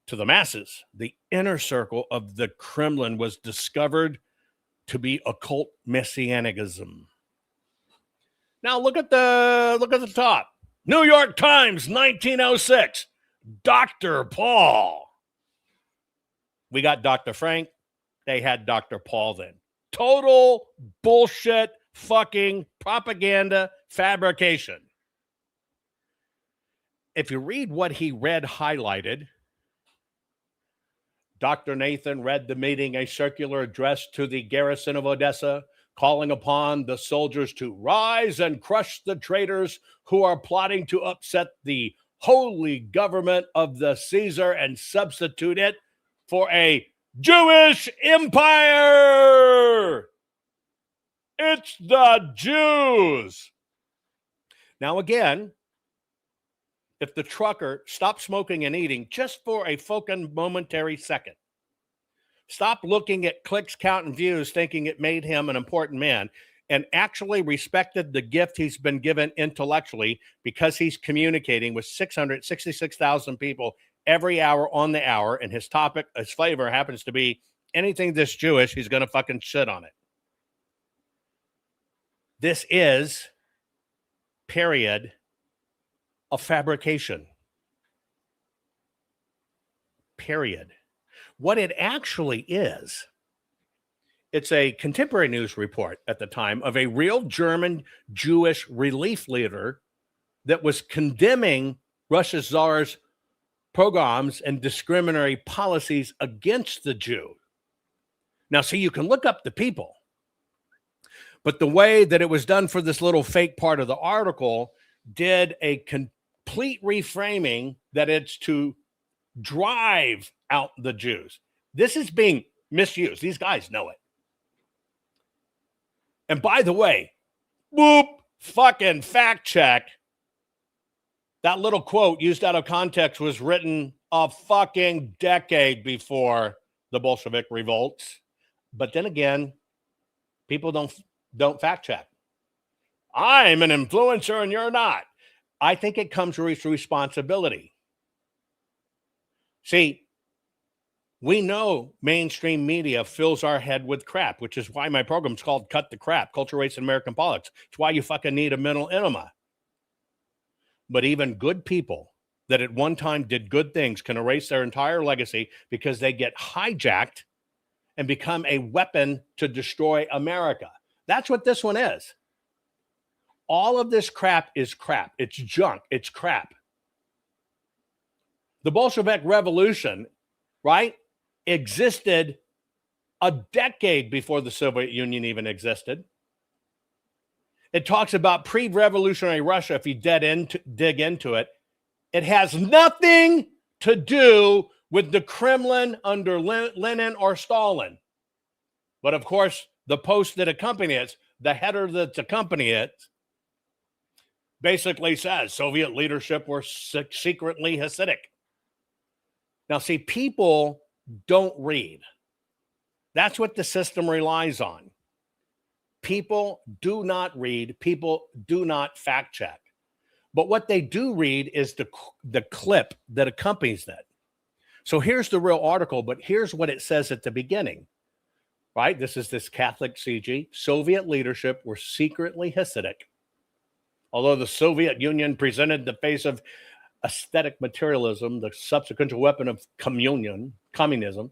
to the masses, the inner circle of the Kremlin was discovered to be occult messianism. Now look at the top. New York Times, 1906. Dr. Paul. We got Dr. Frank. They had Dr. Paul then. Total bullshit, fucking propaganda, fabrication. If you read what he read highlighted, Dr. Nathan read the meeting a circular address to the garrison of Odessa, calling upon the soldiers to rise and crush the traitors who are plotting to upset the holy government of the Caesar and substitute it for a Jewish empire. It's the Jews. Now again, if the trucker stopped smoking and eating just for a fucking momentary second, stop looking at clicks, count, and views, thinking it made him an important man, and actually respected the gift he's been given intellectually because he's communicating with 666,000 people every hour on the hour, and his topic, his flavor happens to be anything this Jewish, he's going to fucking shit on it. This is, period, a fabrication. Period. What it actually is, it's a contemporary news report at the time of a real German Jewish relief leader that was condemning Russia's czar's pogroms and discriminatory policies against the Jew. Now, see, you can look up the people, but the way that it was done for this little fake part of the article did a complete reframing that it's to drive out the Jews. This is being misused. These guys know it. And by the way, boop, fucking fact check. That little quote used out of context was written a fucking decade before the Bolshevik revolts. But then again, people don't fact check. I'm an influencer and you're not. I think it comes with responsibility. See, we know mainstream media fills our head with crap, which is why my program's called Cut the Crap, Culture, Race, and American Politics. It's why you fucking need a mental enema. But even good people that at one time did good things can erase their entire legacy because they get hijacked and become a weapon to destroy America. That's what this one is. All of this crap is crap. It's junk. It's crap. The Bolshevik Revolution, right, existed a decade before the Soviet Union even existed. It talks about pre-revolutionary Russia. If you dig into it, it has nothing to do with the Kremlin under Lenin or Stalin. But of course, the post that accompanies it, the header that accompanies it, basically says Soviet leadership were secretly Hasidic. Now, see, people don't read. That's what the system relies on. People do not read. People do not fact check. But what they do read is the clip that accompanies that. So here's the real article, but here's what it says at the beginning, right? This is this Catholic CG. Soviet leadership were secretly Hasidic. Although the Soviet Union presented the face of aesthetic materialism, the subsequent weapon of communism,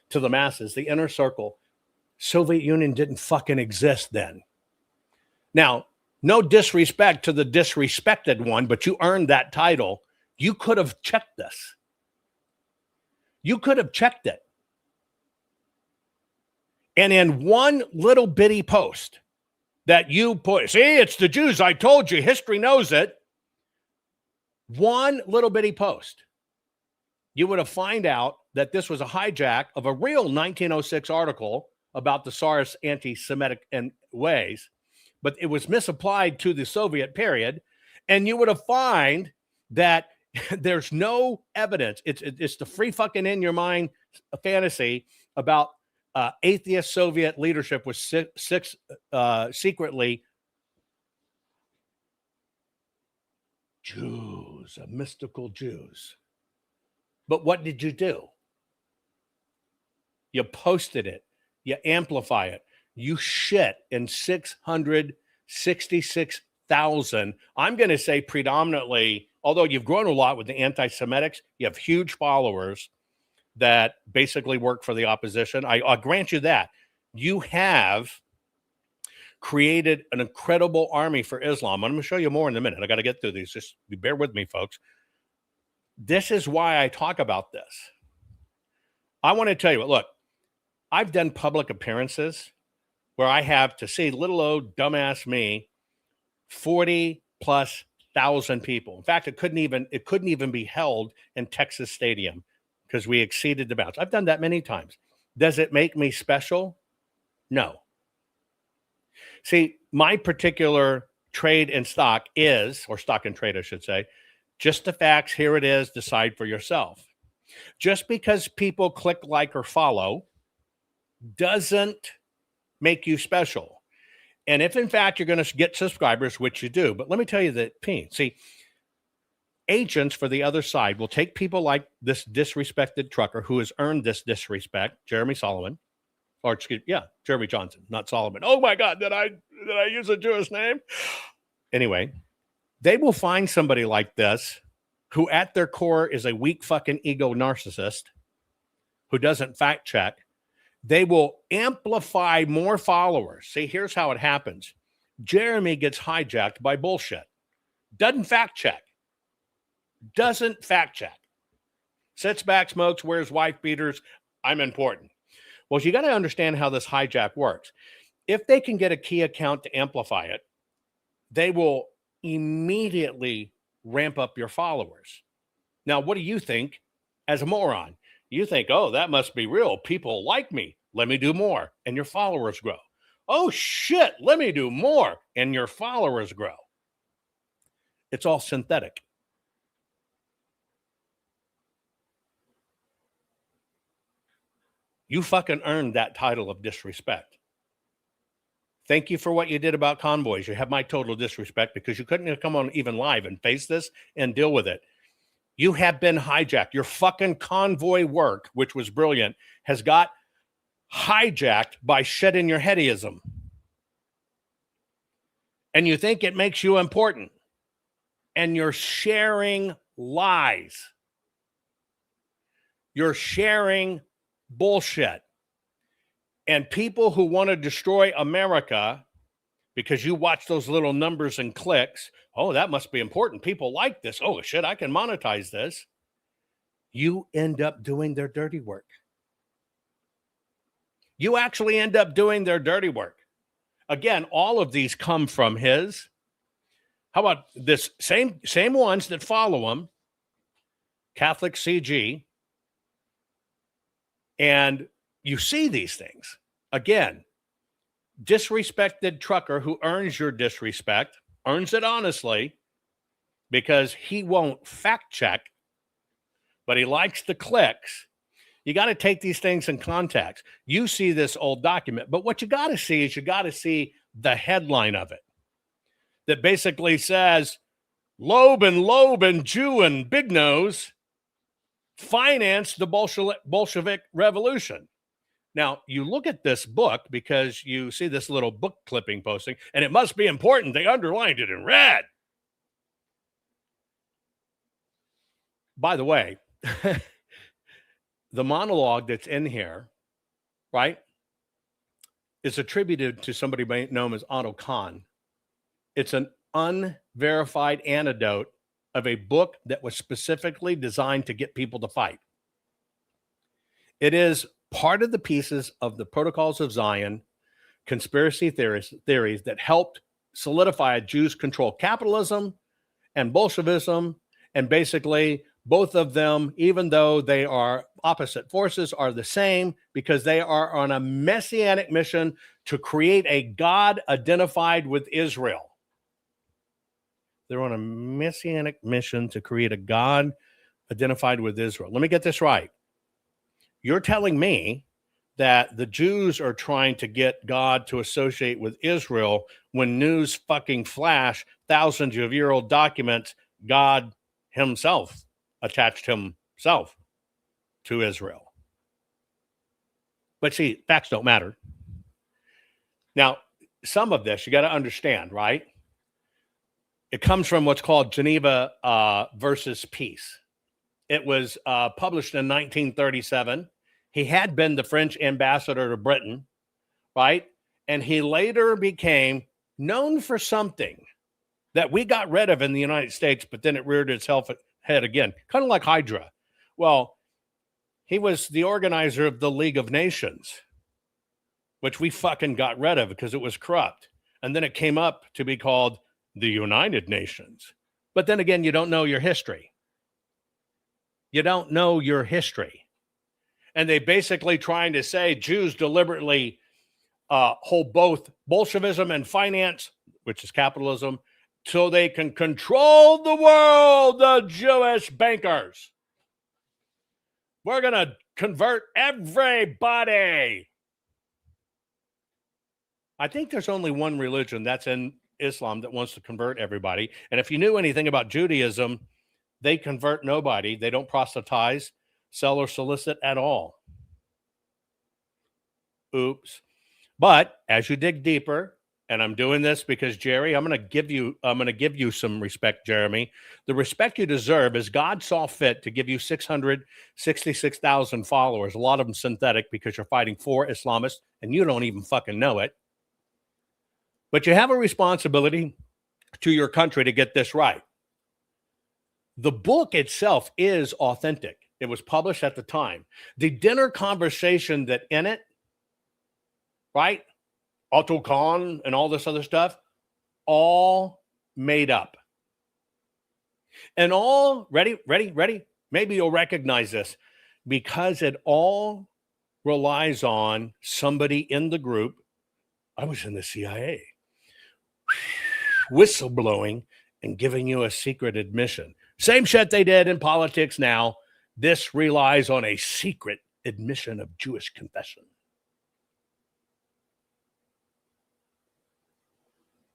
to the masses, the inner circle, Soviet Union didn't fucking exist then. Now, no disrespect to the disrespected one, but you earned that title. You could have checked this. You could have checked it. And in one little bitty post that you put, see, it's the Jews. I told you, history knows it. One little bitty post, you would have found out that this was a hijack of a real 1906 article about the Tsar's anti-Semitic ways, but it was misapplied to the Soviet period. And you would have found that there's no evidence. It's the free fucking in your mind fantasy about atheist Soviet leadership was secretly Jews, mystical Jews. But what did you do? You posted it. You amplify it. You shit in 666,000. I'm going to say predominantly, although you've grown a lot with the anti-Semitics, you have huge followers that basically work for the opposition. I grant you that. You have created an incredible army for Islam. I'm going to show you more in a minute. I got to get through these. Just bear with me, folks. This is why I talk about this. I want to tell you, look, I've done public appearances where I have, to see little old dumbass me, 40,000+ people. In fact, it couldn't even be held in Texas Stadium because we exceeded the bounds. I've done that many times. Does it make me special? No. See, my particular trade and stock is, or stock and trade, I should say, just the facts. Here it is. Decide for yourself. Just because people click like or follow doesn't make you special. And if in fact you're going to get subscribers, which you do, but let me tell you that, see, agents for the other side will take people like this disrespected trucker who has earned this disrespect, Jeremy Johnson, not Solomon. Oh my God, did I use a Jewish name? Anyway, they will find somebody like this who at their core is a weak fucking ego narcissist who doesn't fact check. They will amplify more followers. See, here's how it happens. Jeremy gets hijacked by bullshit. Doesn't fact check. Sits back, smokes, wears wife beaters. I'm important. Well, you got to understand how this hijack works. If they can get a key account to amplify it, they will immediately ramp up your followers. Now, what do you think as a moron? You think, oh, that must be real. People like me. Let me do more. And your followers grow. Oh, shit. Let me do more. And your followers grow. It's all synthetic. You fucking earned that title of disrespect. Thank you for what you did about convoys. You have my total disrespect because you couldn't come on even live and face this and deal with it. You have been hijacked. Your fucking convoy work, which was brilliant, has got hijacked by shit in your headism. And you think it makes you important. And you're sharing lies. You're sharing bullshit. And people who want to destroy America because you watch those little numbers and clicks, oh, that must be important. People like this. Oh, shit, I can monetize this. You end up doing their dirty work. You actually end up doing their dirty work. Again, all of these come from his. How about this same ones that follow him, Catholic CG, and you see these things. Again, disrespected trucker who earns your disrespect, earns it honestly, because he won't fact check, but he likes the clicks. You got to take these things in context. You see this old document, but what you got to see is you got to see the headline of it that basically says Loeb and Jew and Big Nose financed the Bolshevik Revolution. Now, you look at this book because you see this little book clipping posting, and it must be important. They underlined it in red. By the way, the monologue that's in here, right, is attributed to somebody known as Otto Kahn. It's an unverified anecdote of a book that was specifically designed to get people to fight. It is part of the pieces of the Protocols of Zion, conspiracy theories that helped solidify Jews control capitalism and Bolshevism, and basically both of them, even though they are opposite forces, are the same because they are on a messianic mission to create a God identified with Israel. They're on a messianic mission to create a God identified with Israel. Let me get this right. You're telling me that the Jews are trying to get God to associate with Israel when news fucking flash thousands of year old documents, God himself attached himself to Israel. But see, facts don't matter. Now, some of this you got to understand, right? It comes from what's called Geneva versus Peace. It was published in 1937. He had been the French ambassador to Britain, right? And he later became known for something that we got rid of in the United States, but then it reared its head again, kind of like Hydra. Well, he was the organizer of the League of Nations, which we fucking got rid of because it was corrupt. And then it came up to be called the United Nations. But then again, you don't know your history. You don't know your history. And they basically trying to say Jews deliberately hold both Bolshevism and finance, which is capitalism, so they can control the world, the Jewish bankers. We're going to convert everybody. I think there's only one religion, that's in Islam, that wants to convert everybody. And if you knew anything about Judaism, they convert nobody. They don't proselytize, sell, or solicit at all. Oops. But as you dig deeper, and I'm doing this because, Jerry, I'm going to give you some respect, Jeremy. The respect you deserve is God saw fit to give you 666,000 followers, a lot of them synthetic because you're fighting for Islamists and you don't even fucking know it. But you have a responsibility to your country to get this right. The book itself is authentic. It was published at the time. The dinner conversation that in it, right? Otto Kahn and all this other stuff, all made up. And all, ready? Maybe you'll recognize this because it all relies on somebody in the group. I was in the CIA. Whistleblowing and giving you a secret admission. Same shit they did in politics now. This relies on a secret admission of Jewish confession.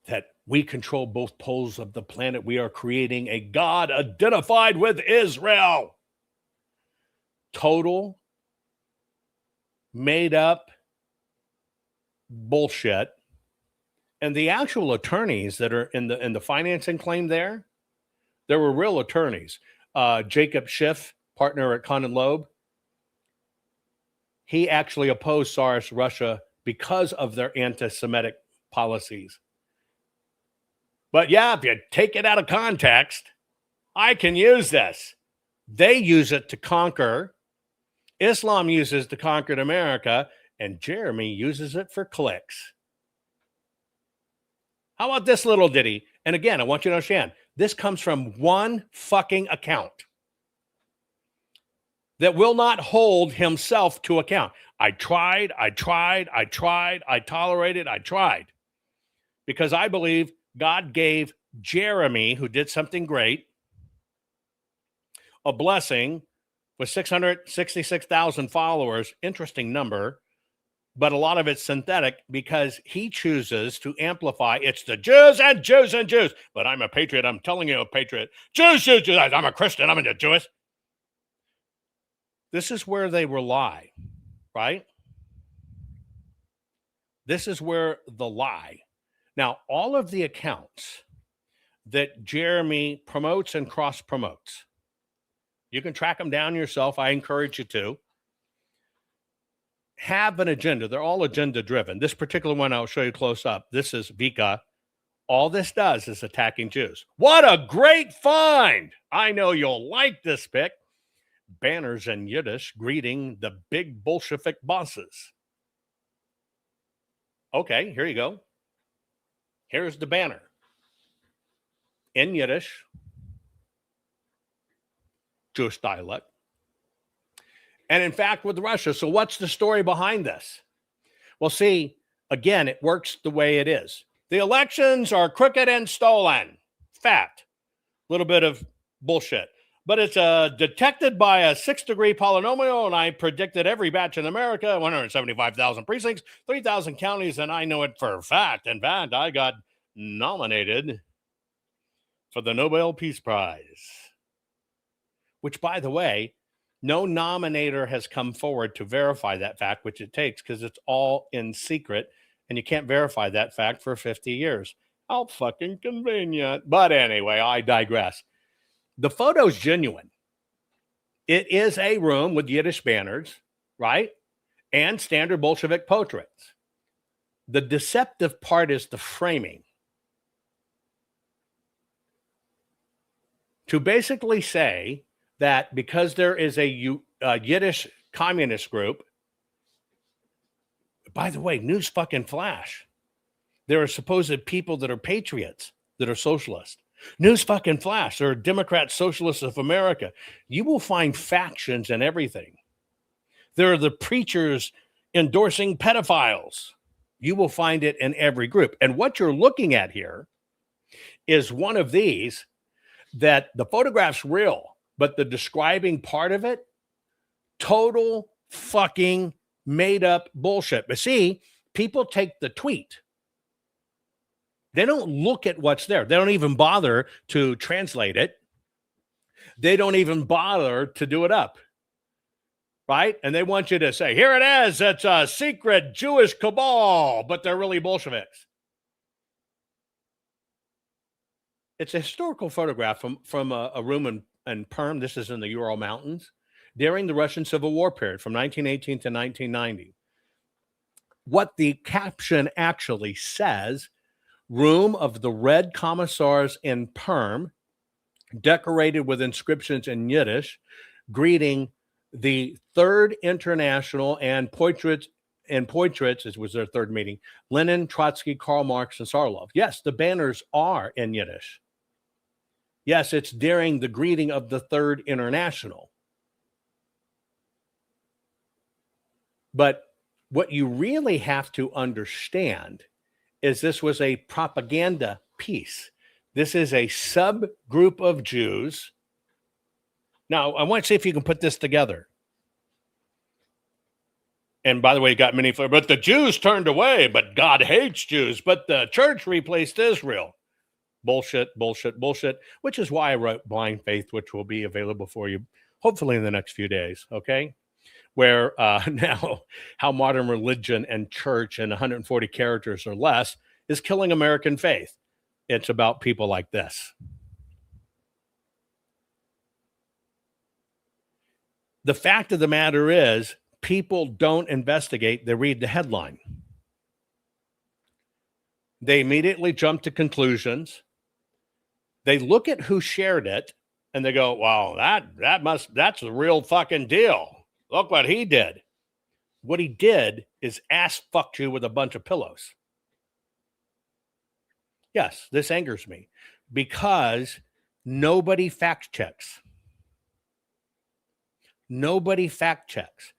That we control both poles of the planet. We are creating a God identified with Israel. Total made up bullshit. And the actual attorneys that are in the financing claim there were real attorneys. Jacob Schiff, partner at Kahn and Loeb, he actually opposed Tsarist Russia because of their anti-Semitic policies. But yeah, if you take it out of context, I can use this. They use it to conquer. Islam uses it to conquer America, and Jeremy uses it for clicks. How about this little ditty? And again, I want you to understand, this comes from one fucking account that will not hold himself to account. I tried, I tolerated, I tried. Because I believe God gave Jeremy, who did something great, a blessing with 666,000 followers. Interesting number. but a lot of it's synthetic because he chooses to amplify it's the Jews and Jews and Jews. But I'm a patriot. I'm telling you, a patriot. Jews, Jews, Jews. I'm a Christian. I'm a Jewish. This is where they rely, right? This is where the lie. Now, all of the accounts that Jeremy promotes and cross promotes, you can track them down yourself. I encourage you to. Have an agenda. They're all agenda driven. This particular one I'll show you close up. This is Vika. All this does is attacking Jews. What a great find. I know you'll like this pic. Banners in Yiddish greeting the big Bolshevik bosses. Okay, here you go. Here's the banner in Yiddish, Jewish dialect. And in fact, with Russia. So what's the story behind this? Well, see, again, it works the way it is. The elections are crooked and stolen. Fact. A little bit of bullshit. But it's detected by a 6-degree polynomial, and I predicted every batch in America, 175,000 precincts, 3,000 counties, and I know it for a fact. In fact, I got nominated for the Nobel Peace Prize, which, by the way, no nominator has come forward to verify that fact, which it takes because it's all in secret, and you can't verify that fact for 50 years. How fucking convenient. But anyway, I digress. The photo's genuine. It is a room with Yiddish banners, right? And standard Bolshevik portraits. The deceptive part is the framing. To basically say that because there is a Yiddish communist group, by the way, news fucking flash, there are supposed people that are patriots, that are socialists. News fucking flash, there are Democrat Socialists of America. You will find factions and everything. There are the preachers endorsing pedophiles. You will find it in every group. And what you're looking at here is one of these that the photograph's real, but the describing part of it, total fucking made up bullshit. But see, people take the tweet. They don't look at what's there. They don't even bother to translate it. They don't even bother to do it up. Right? And they want you to say, here it is. It's a secret Jewish cabal, but they're really Bolsheviks. It's a historical photograph from a room in Perm. This is in the Ural Mountains during the Russian Civil War period from 1918 to 1990. What the caption actually says, room of the Red Commissars in Perm, decorated with inscriptions in Yiddish, greeting the Third International and portraits, it was their third meeting, Lenin, Trotsky, Karl Marx, and Sarlov. Yes, the banners are in Yiddish. Yes, it's during the greeting of the Third International. But what you really have to understand is this was a propaganda piece. This is a subgroup of Jews. Now, I want to see if you can put this together. And by the way, you got many, but the Jews turned away, but God hates Jews, but the church replaced Israel. Bullshit, bullshit, bullshit, which is why I wrote Blind Faith, which will be available for you hopefully in the next few days, okay? Where now how modern religion and church and 140 characters or less is killing American faith. It's about people like this. The fact of the matter is, people don't investigate. They read the headline. They immediately jump to conclusions. They look at who shared it and they go, wow, that's the real fucking deal. Look what he did. What he did is ass fucked you with a bunch of pillows. Yes, this angers me because nobody fact checks. Nobody fact checks.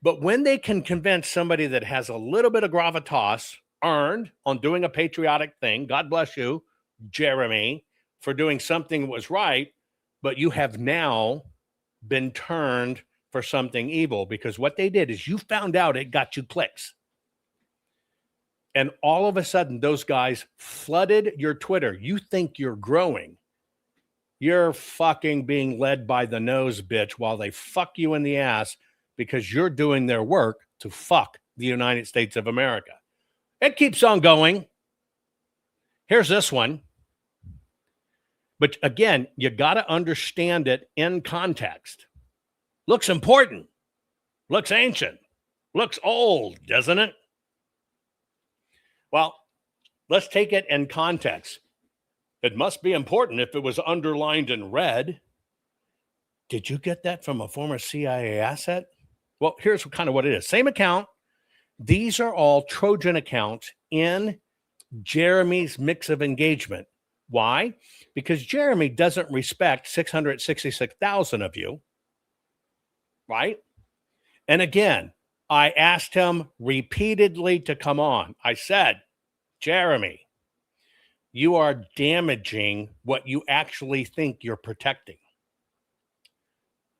But when they can convince somebody that has a little bit of gravitas earned on doing a patriotic thing, God bless you, Jeremy, for doing something that was right, but you have now been turned for something evil because what they did is you found out it got you clicks. And all of a sudden, those guys flooded your Twitter. You think you're growing. You're fucking being led by the nose, bitch, while they fuck you in the ass because you're doing their work to fuck the United States of America. It keeps on going. Here's this one. But again, you got to understand it in context. Looks important. Looks ancient. Looks old, doesn't it? Well, let's take it in context. It must be important if it was underlined in red. Did you get that from a former CIA asset? Well, here's kind of what it is. Same account. These are all Trojan accounts in Jeremy's mix of engagement. Why? Because Jeremy doesn't respect 666,000 of you, right? And again, I asked him repeatedly to come on. I said, Jeremy, you are damaging what you actually think you're protecting.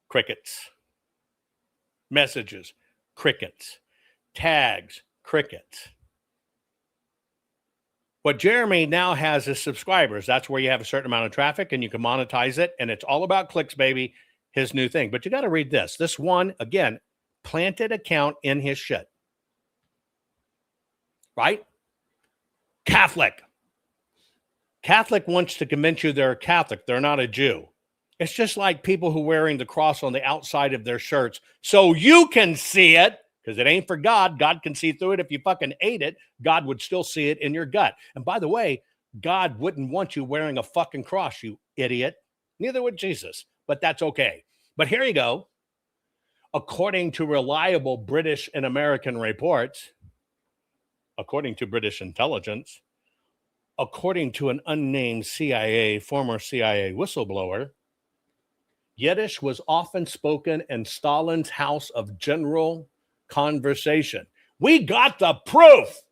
Crickets. Messages, crickets. Tags, crickets. What Jeremy now has is subscribers. That's where you have a certain amount of traffic and you can monetize it. And it's all about clicks, baby, his new thing. But you got to read this. This one, again, planted account in his shit. Right? Catholic. Catholic wants to convince you they're a Catholic. They're not a Jew. It's just like people who are wearing the cross on the outside of their shirts so you can see it. Because it ain't for God. God can see through it. If you fucking ate it, God would still see it in your gut. And by the way, God wouldn't want you wearing a fucking cross, you idiot. Neither would Jesus, but that's okay. But here you go. According to reliable British and American reports, according to British intelligence, according to an unnamed former CIA whistleblower, Yiddish was often spoken in Stalin's house of general conversation. We got the proof.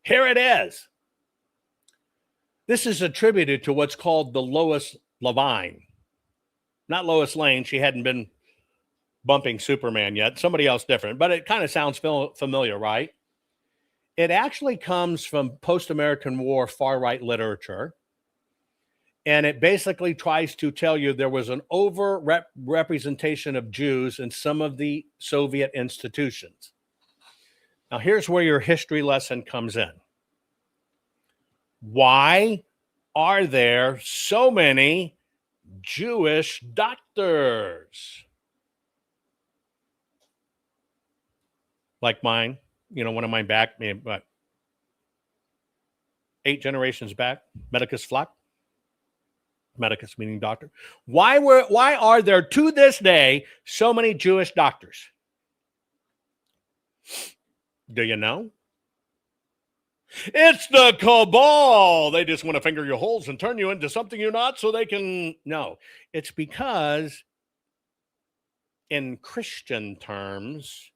Here it is. This is attributed to what's called the Lois Lavine. Not Lois Lane. She hadn't been bumping Superman yet. Somebody else different. But it kind of sounds familiar, right? It actually comes from post-American War far-right literature. And it basically tries to tell you there was an over-representation of Jews in some of the Soviet institutions. Now, here's where your history lesson comes in. Why are there so many Jewish doctors? Like mine, one of mine back, what? 8 generations back, Medicus Flock. Medicus meaning doctor. Why are there to this day so many Jewish doctors? Do you know? It's the cabal. They just want to finger your holes and turn you into something you're not so they can. No, it's because in Christian terms,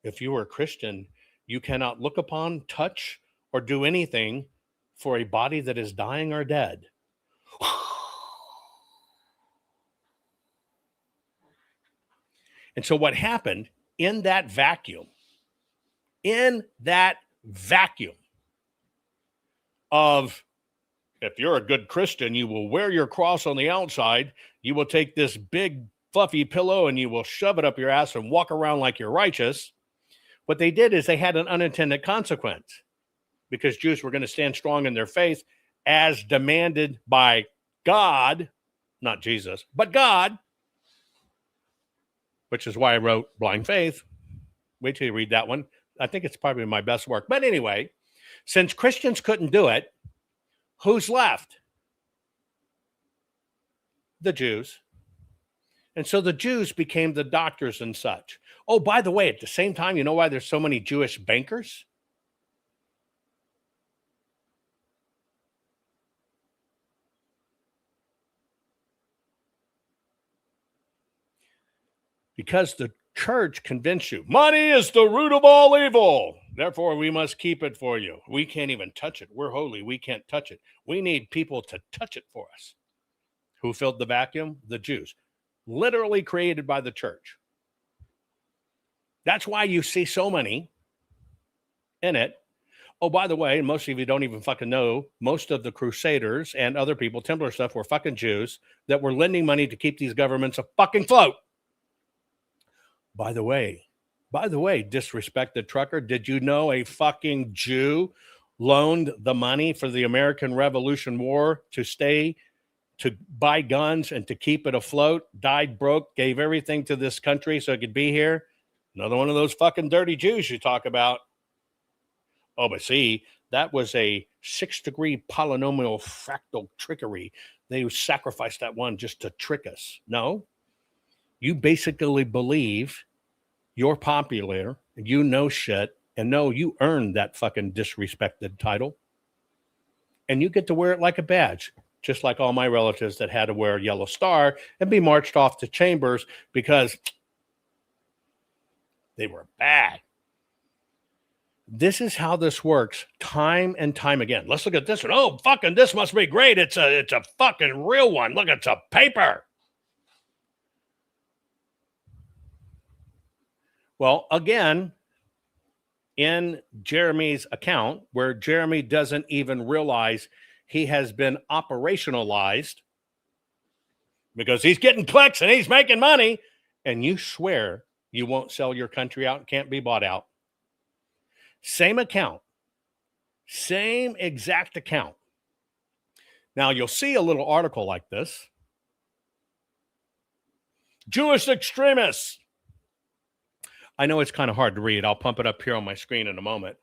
if you are a Christian, you cannot look upon, touch, or do anything for a body that is dying or dead. And so what happened in that vacuum of, if you're a good Christian, you will wear your cross on the outside, you will take this big fluffy pillow and you will shove it up your ass and walk around like you're righteous. What they did is they had an unintended consequence because Jews were going to stand strong in their faith as demanded by God, not Jesus, but God, which is why I wrote Blind Faith. Wait till you read that one. I think it's probably my best work. But anyway, since Christians couldn't do it, who's left? The Jews. And so the Jews became the doctors and such. Oh, by the way, at the same time, you know why there's so many Jewish bankers? Because the church convinced you, money is the root of all evil. Therefore, we must keep it for you. We can't even touch it. We're holy. We can't touch it. We need people to touch it for us. Who filled the vacuum? The Jews. Literally created by the church. That's why you see so many in it. Oh, by the way, most of you don't even fucking know, most of the Crusaders and other people, Templar stuff, were fucking Jews that were lending money to keep these governments afloat. By the way, disrespected trucker, did you know a fucking Jew loaned the money for the American Revolution War to buy guns and to keep it afloat, died broke, gave everything to this country so it could be here? Another one of those fucking dirty Jews you talk about. Oh, but see, that was a 6-degree polynomial fractal trickery. They sacrificed that one just to trick us. No, you basically believe you're popular, you know shit, and no, you earned that fucking disrespected title. And you get to wear it like a badge, just like all my relatives that had to wear a yellow star and be marched off to chambers because they were bad. This is how this works time and time again. Let's look at this one. Oh, fucking this must be great. It's a fucking real one. Look, it's a paper. Well, again, in Jeremy's account, where Jeremy doesn't even realize he has been operationalized because he's getting clicks and he's making money, and you swear you won't sell your country out and can't be bought out. Same account, same exact account. Now, you'll see a little article like this. Jewish extremists. I know it's kind of hard to read. I'll pump it up here on my screen in a moment.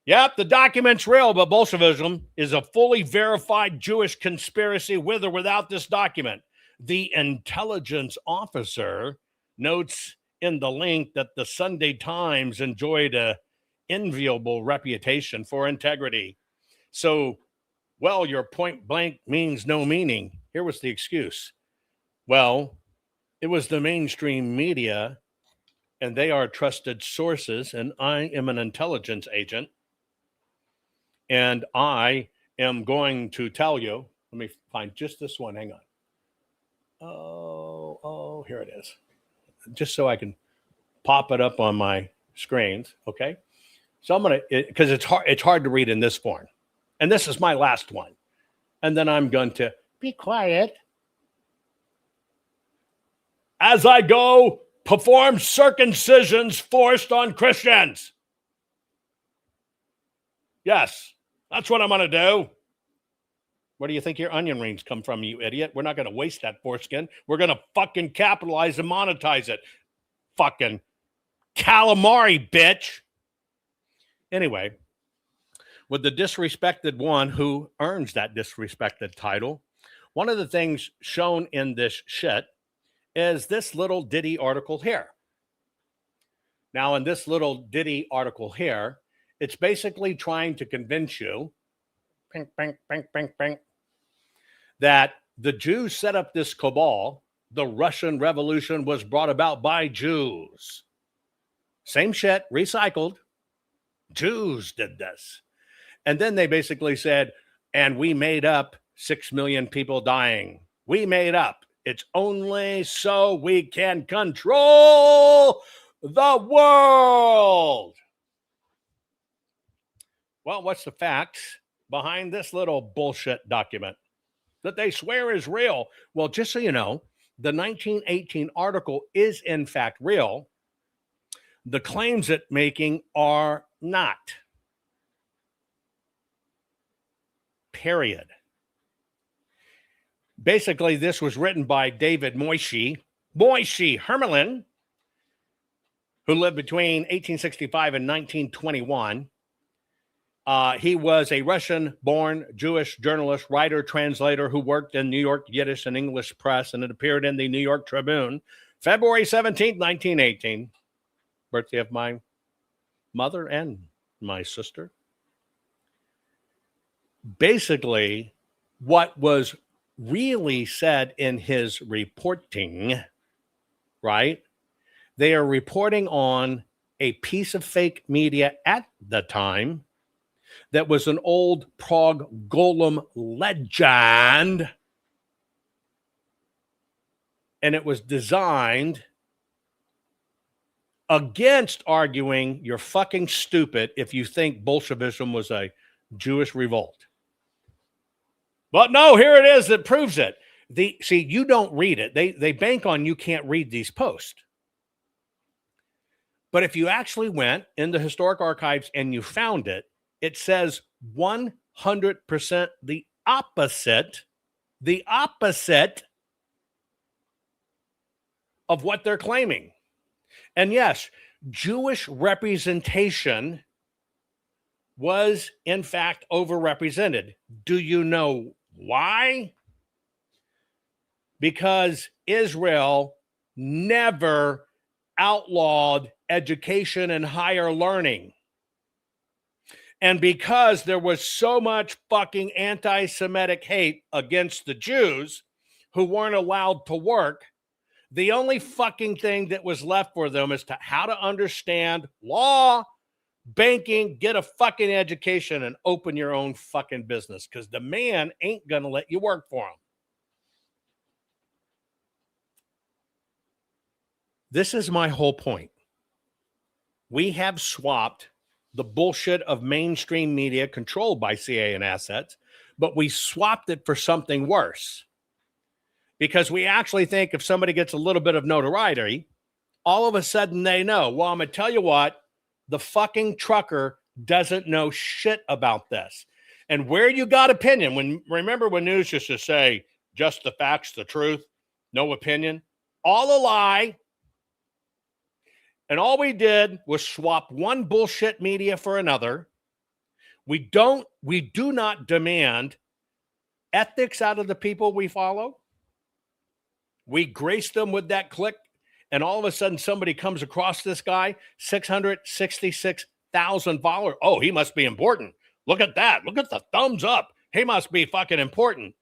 Yep, the document's real, but Bolshevism is a fully verified Jewish conspiracy with or without this document. The intelligence officer notes in the link that the Sunday Times enjoyed a enviable reputation for integrity. So, well, your point blank means no meaning. Here was the excuse. Well, it was the mainstream media, and they are trusted sources, and I am an intelligence agent, and I am going to tell you, let me find just this one, hang on. Oh, here it is. Just so I can pop it up on my screens, okay? So I'm going to, because it's hard to read in this form. And this is my last one. And then I'm going to be quiet. As I go, perform circumcisions forced on Christians. Yes, that's what I'm going to do. Where do you think your onion rings come from, you idiot? We're not going to waste that foreskin. We're going to fucking capitalize and monetize it. Fucking calamari, bitch. Anyway, with the disrespected one who earns that disrespected title, one of the things shown in this shit is this little ditty article here. Now, in this little ditty article here, it's basically trying to convince you ping, ping, ping, ping, ping, that the Jews set up this cabal. The Russian Revolution was brought about by Jews. Same shit, recycled. Jews did this. And then they basically said, and we made up 6 million people dying. We made up. It's only so we can control the world. Well, what's the facts behind this little bullshit document that they swear is real? Well, just so you know, the 1918 article is in fact real. The claims it's making are not. Period. Basically, this was written by David Moishe Hermelin, who lived between 1865 and 1921. He was a Russian-born Jewish journalist, writer, translator who worked in New York Yiddish and English press, and it appeared in the New York Tribune, February 17, 1918, birthday of my mother and my sister. Basically, what was really said in his reporting, right? They are reporting on a piece of fake media at the time that was an old Prague Golem legend. And it was designed against arguing you're fucking stupid if you think Bolshevism was a Jewish revolt. But no, here it is that proves it. See, you don't read it. They bank on you can't read these posts. But if you actually went in the historic archives and you found it, it says 100% the opposite of what they're claiming. And yes, Jewish representation was in fact overrepresented. Do you know why? Because Israel never outlawed education and higher learning. And because there was so much fucking anti-Semitic hate against the Jews who weren't allowed to work, the only fucking thing that was left for them is how to understand law, banking, get a fucking education, and open your own fucking business, because the man ain't going to let you work for him. This is my whole point. We have swapped the bullshit of mainstream media controlled by CIA and assets, but we swapped it for something worse. Because we actually think if somebody gets a little bit of notoriety, all of a sudden they know. Well, I'm going to tell you what, the fucking trucker doesn't know shit about this. And where you got opinion, remember when news used to say, just the facts, the truth, no opinion, all a lie. And all we did was swap one bullshit media for another. We do not demand ethics out of the people we follow. We grace them with that click, and all of a sudden somebody comes across this guy, 666,000 followers. Oh, he must be important. Look at that. Look at the thumbs up. He must be fucking important.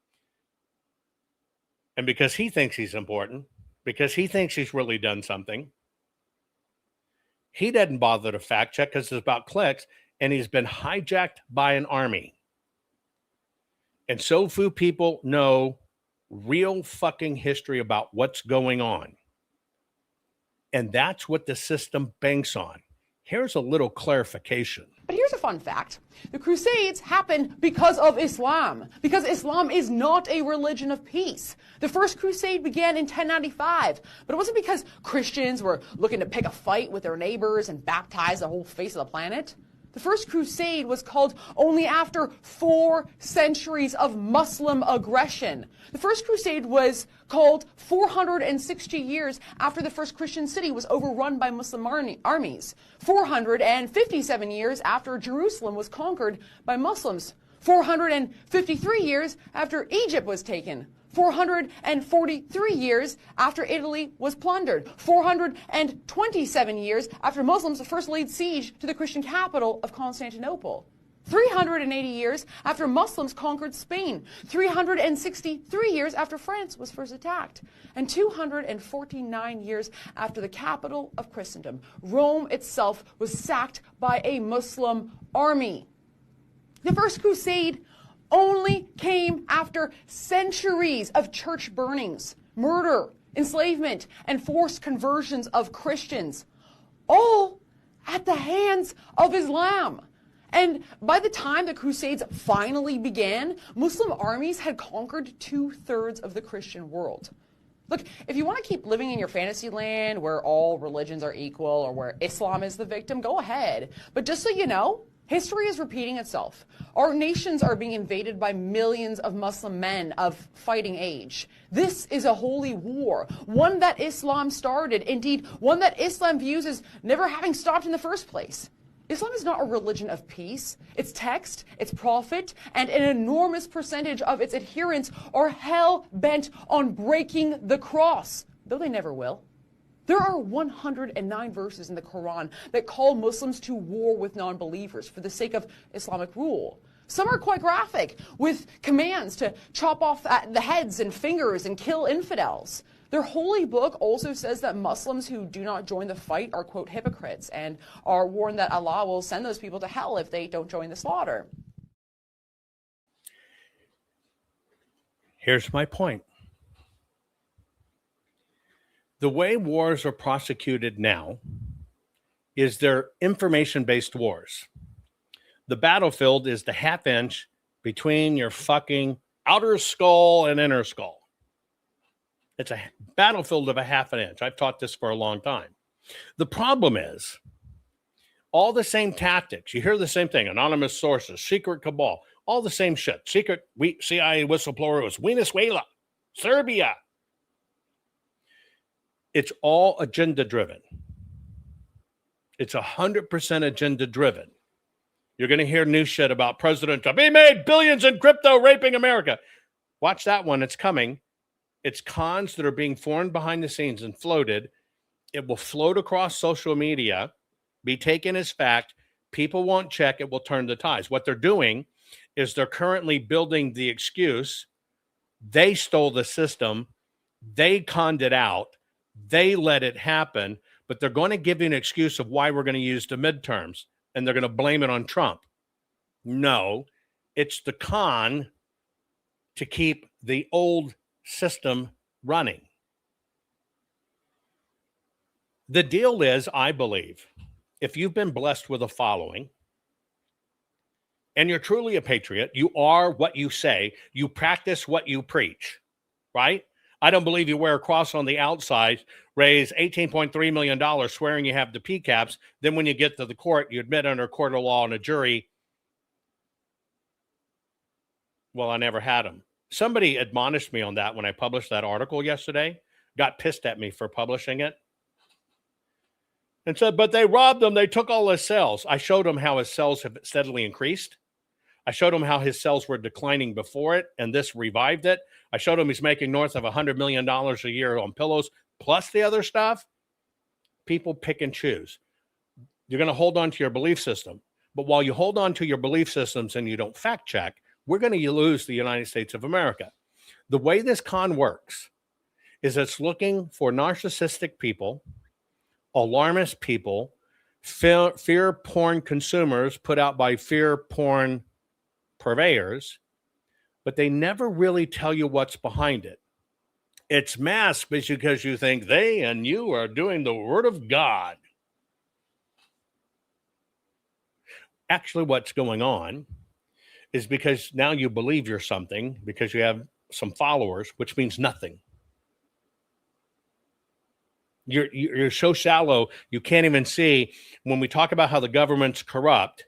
And because he thinks he's important, because he thinks he's really done something, he doesn't bother to fact check because it's about clicks, and he's been hijacked by an army. And so few people know real fucking history about what's going on. And that's what the system banks on. Here's a little clarification. But here's a fun fact. The Crusades happened because of Islam, because Islam is not a religion of peace. The First Crusade began in 1095, but it wasn't because Christians were looking to pick a fight with their neighbors and baptize the whole face of the planet. The First Crusade was called only after 4 centuries of Muslim aggression. The First Crusade was called 460 years after the first Christian city was overrun by Muslim armies. 457 years after Jerusalem was conquered by Muslims. 453 years after Egypt was taken. 443 years after Italy was plundered. 427 years after Muslims first laid siege to the Christian capital of Constantinople. 380 years after Muslims conquered Spain. 363 years after France was first attacked. And 249 years after the capital of Christendom, Rome itself, was sacked by a Muslim army. The First Crusade only came after centuries of church burnings, murder, enslavement, and forced conversions of Christians, all at the hands of Islam. And by the time the Crusades finally began, Muslim armies had conquered 2/3 of the Christian world. Look, if you want to keep living in your fantasy land where all religions are equal or where Islam is the victim, go ahead. But just so you know, history is repeating itself. Our nations are being invaded by millions of Muslim men of fighting age. This is a holy war, one that Islam started, indeed, one that Islam views as never having stopped in the first place. Islam is not a religion of peace. Its text, its prophet, and an enormous percentage of its adherents are hell-bent on breaking the cross, though they never will. There are 109 verses in the Quran that call Muslims to war with non-believers for the sake of Islamic rule. Some are quite graphic, with commands to chop off the heads and fingers and kill infidels. Their holy book also says that Muslims who do not join the fight are, quote, hypocrites, and are warned that Allah will send those people to hell if they don't join the slaughter. Here's my point. The way wars are prosecuted now is they're information-based wars. The battlefield is the half inch between your fucking outer skull and inner skull. It's a battlefield of a half an inch. I've taught this for a long time. The problem is all the same tactics. You hear the same thing. Anonymous sources, secret cabal, all the same shit. Secret CIA whistleblower was Venezuela, Serbia. It's all agenda driven. It's 100% agenda driven. You're going to hear new shit about President Trump. He made billions in crypto raping America. Watch that one. It's coming. It's cons that are being formed behind the scenes and floated. It will float across social media, be taken as fact. People won't check. It will turn the tides. What they're doing is they're currently building the excuse. They stole the system. They conned it out. They let it happen. But they're going to give you an excuse of why we're going to use the midterms. And they're going to blame it on Trump. No, it's the con to keep the old system running. The deal is, I believe, if you've been blessed with a following and you're truly a patriot, you are what you say, you practice what you preach, right? I don't believe you wear a cross on the outside, raise $18.3 million swearing you have the PCAPs. Then when you get to the court, you admit under court of law and a jury, well, I never had them. Somebody admonished me on that when I published that article yesterday, got pissed at me for publishing it, and said, but they robbed him. They took all his cells. I showed him how his cells have steadily increased. I showed him how his cells were declining before it, and this revived it. I showed him he's making north of $100 million a year on pillows, plus the other stuff. People pick and choose. You're going to hold on to your belief system. But while you hold on to your belief systems and you don't fact check, we're going to lose the United States of America. The way this con works is it's looking for narcissistic people, alarmist people, fear porn consumers put out by fear porn purveyors, but they never really tell you what's behind it. It's masked because you think they and you are doing the word of God. Actually, what's going on is because now you believe you're something because you have some followers, which means nothing. You're so shallow, you can't even see. When we talk about how the government's corrupt,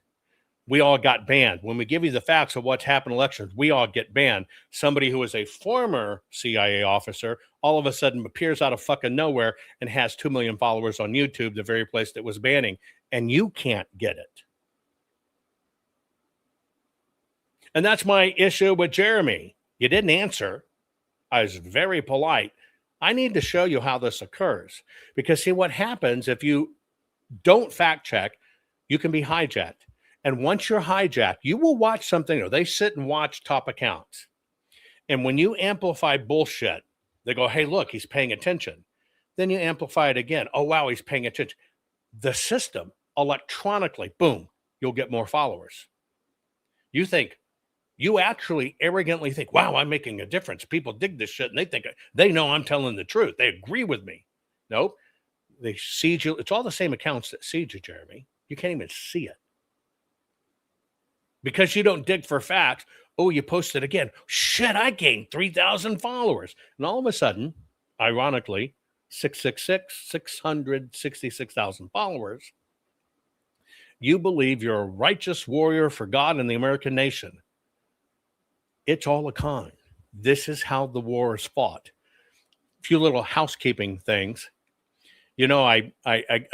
we all got banned. When we give you the facts of what's happened in elections, we all get banned. Somebody who is a former CIA officer all of a sudden appears out of fucking nowhere and has 2 million followers on YouTube, the very place that was banning, and you can't get it. And that's my issue with Jeremy. You didn't answer. I was very polite. I need to show you how this occurs. Because see what happens if you don't fact check, you can be hijacked. And once you're hijacked, you will watch something, or they sit and watch top accounts. And when you amplify bullshit, they go, hey, look, he's paying attention. Then you amplify it again. Oh, wow, he's paying attention. The system, electronically, boom, you'll get more followers. You actually arrogantly think, wow, I'm making a difference. People dig this shit, and they think they know I'm telling the truth. They agree with me. Nope. They siege you. It's all the same accounts that siege you, Jeremy. You can't even see it. Because you don't dig for facts. Oh, you posted again. Shit, I gained 3,000 followers. And all of a sudden, ironically, 666,000 followers. You believe you're a righteous warrior for God and the American nation. It's all a con. This is how the war is fought. A few little housekeeping things. You know, I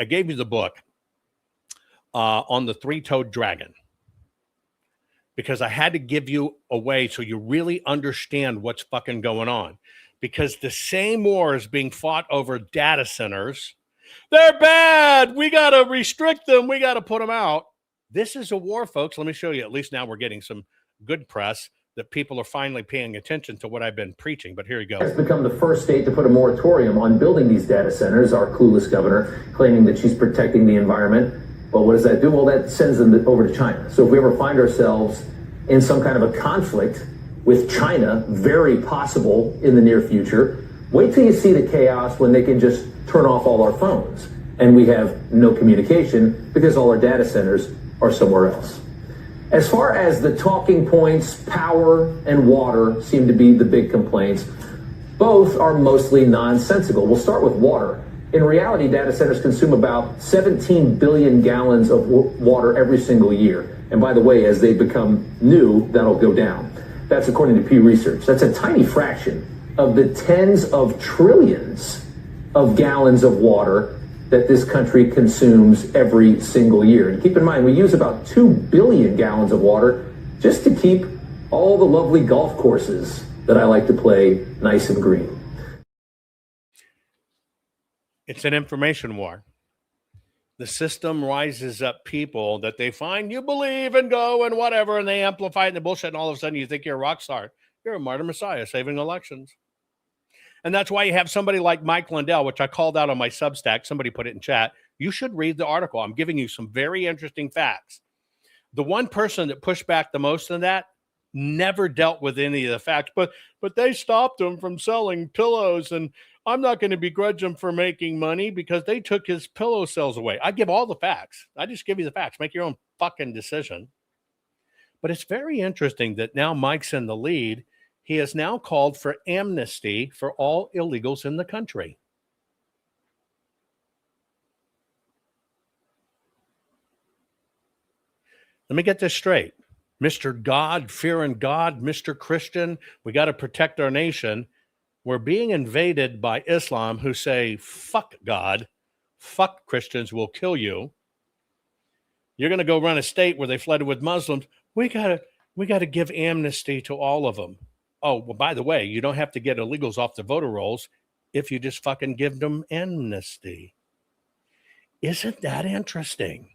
gave you the book on the three-toed dragon, because I had to give you a way so you really understand what's fucking going on. Because the same war is being fought over data centers. They're bad. We got to restrict them. We got to put them out. This is a war, folks. Let me show you. At least now we're getting some good press that people are finally paying attention to what I've been preaching. But here you go. It's become the first state to put a moratorium on building these data centers. Our clueless governor claiming that she's protecting the environment. But what does that do? Well, that sends them over to China. So if we ever find ourselves in some kind of a conflict with China, very possible in the near future, wait till you see the chaos when they can just turn off all our phones. and we have no communication because all our data centers are somewhere else. As far as the talking points, power and water seem to be the big complaints. Both are mostly nonsensical. We'll start with water. In reality, data centers consume about 17 billion gallons of water every single year. And by the way, as they become new, that'll go down. That's according to Pew Research. That's a tiny fraction of the tens of trillions of gallons of water that this country consumes every single year. And keep in mind, we use about 2 billion gallons of water just to keep all the lovely golf courses that I like to play nice and green. It's an information war. The system rises up people that they find you believe and go and whatever, and they amplify it and the bullshit, and all of a sudden you think you're a rock star. You're a martyr messiah saving elections. And that's why you have somebody like Mike Lindell, which I called out on my Substack. Somebody put it in chat. You should read the article. I'm giving you some very interesting facts. The one person that pushed back the most on that never dealt with any of the facts, but they stopped him from selling pillows, and I'm not going to begrudge him for making money because they took his pillow sales away. I give all the facts. I just give you the facts. Make your own fucking decision. But it's very interesting that now Mike's in the lead. He has now called for amnesty for all illegals in the country. Let me get this straight. Mr. God, fearing God, Mr. Christian, we got to protect our nation. We're being invaded by Islam who say, fuck God, fuck Christians, we'll kill you. You're going to go run a state where they flooded with Muslims. We got to give amnesty to all of them. Oh, well, by the way, you don't have to get illegals off the voter rolls if you just fucking give them amnesty. Isn't that interesting?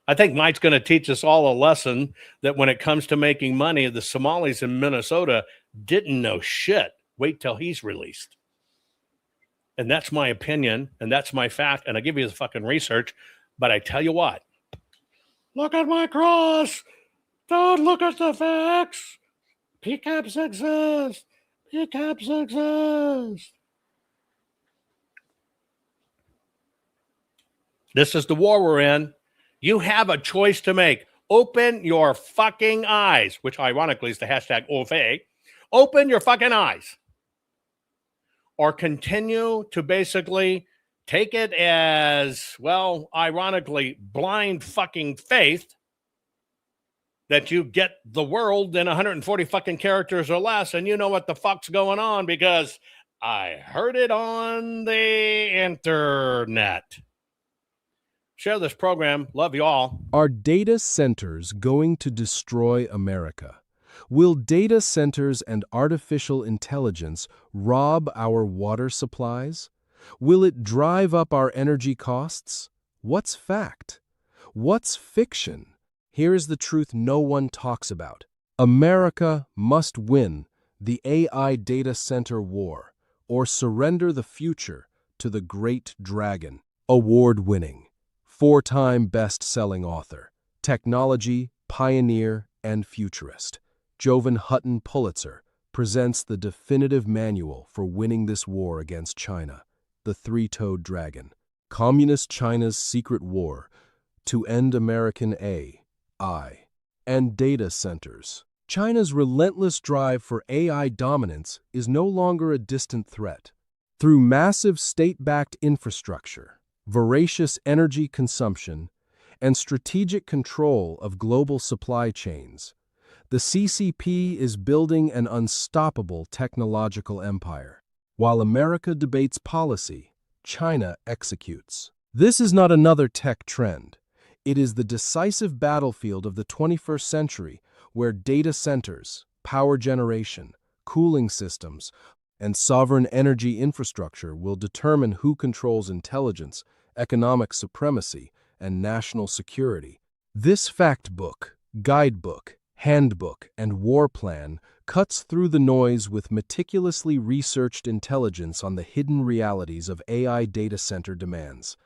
I think Mike's going to teach us all a lesson that when it comes to making money, the Somalis in Minnesota didn't know shit. Wait till he's released. And that's my opinion, and that's my fact, and I give you the fucking research, but I tell you what. Look at my cross. Don't look at the facts. PCAPs exist. PCAPs exist. This is the war we're in. You have a choice to make. Open your fucking eyes, which ironically is the hashtag OFA. Open your fucking eyes. Or continue to basically take it as, well, ironically, blind fucking faith that you get the world in 140 fucking characters or less, and you know what the fuck's going on because I heard it on the internet. Share this program. Love you all. Are data centers going to destroy America? Will data centers and artificial intelligence rob our water supplies? Will it drive up our energy costs? What's fact? What's fiction? Here is the truth no one talks about. America must win the AI data center war or surrender the future to the great dragon. Award-winning, 4-time best-selling author, technology, pioneer, and futurist. Jovan Hutton Pulitzer presents the definitive manual for winning this war against China, the three-toed dragon. Communist China's secret war to end American AI and data centers. China's relentless drive for AI dominance is no longer a distant threat. Through massive state-backed infrastructure, voracious energy consumption, and strategic control of global supply chains, the CCP is building an unstoppable technological empire. While America debates policy, China executes. This is not another tech trend. It is the decisive battlefield of the 21st century where data centers, power generation, cooling systems, and sovereign energy infrastructure will determine who controls intelligence, economic supremacy, and national security. This fact book, guidebook, handbook, and war plan cuts through the noise with meticulously researched intelligence on the hidden realities of AI data center demands.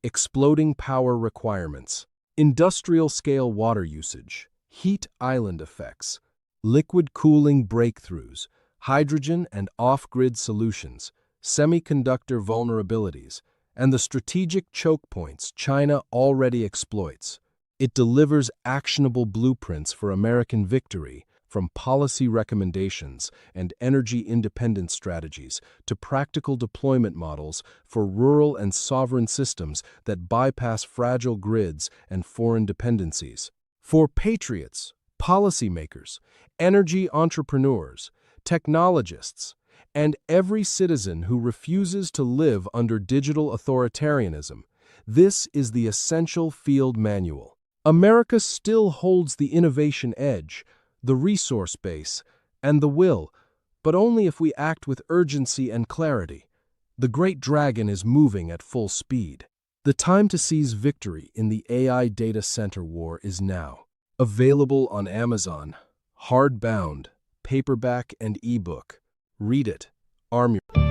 Exploding power requirements, industrial-scale water usage, heat island effects, liquid cooling breakthroughs, hydrogen and off-grid solutions, semiconductor vulnerabilities, and the strategic choke points China already exploits. It delivers actionable blueprints for American victory, from policy recommendations and energy independence strategies to practical deployment models for rural and sovereign systems that bypass fragile grids and foreign dependencies. For patriots, policymakers, energy entrepreneurs, technologists, and every citizen who refuses to live under digital authoritarianism, this is the essential field manual. America still holds the innovation edge, the resource base, and the will, but only if we act with urgency and clarity. The great dragon is moving at full speed. The time to seize victory in the AI data center war is now. Available on Amazon, hardbound, paperback, and ebook. Read it. Arm your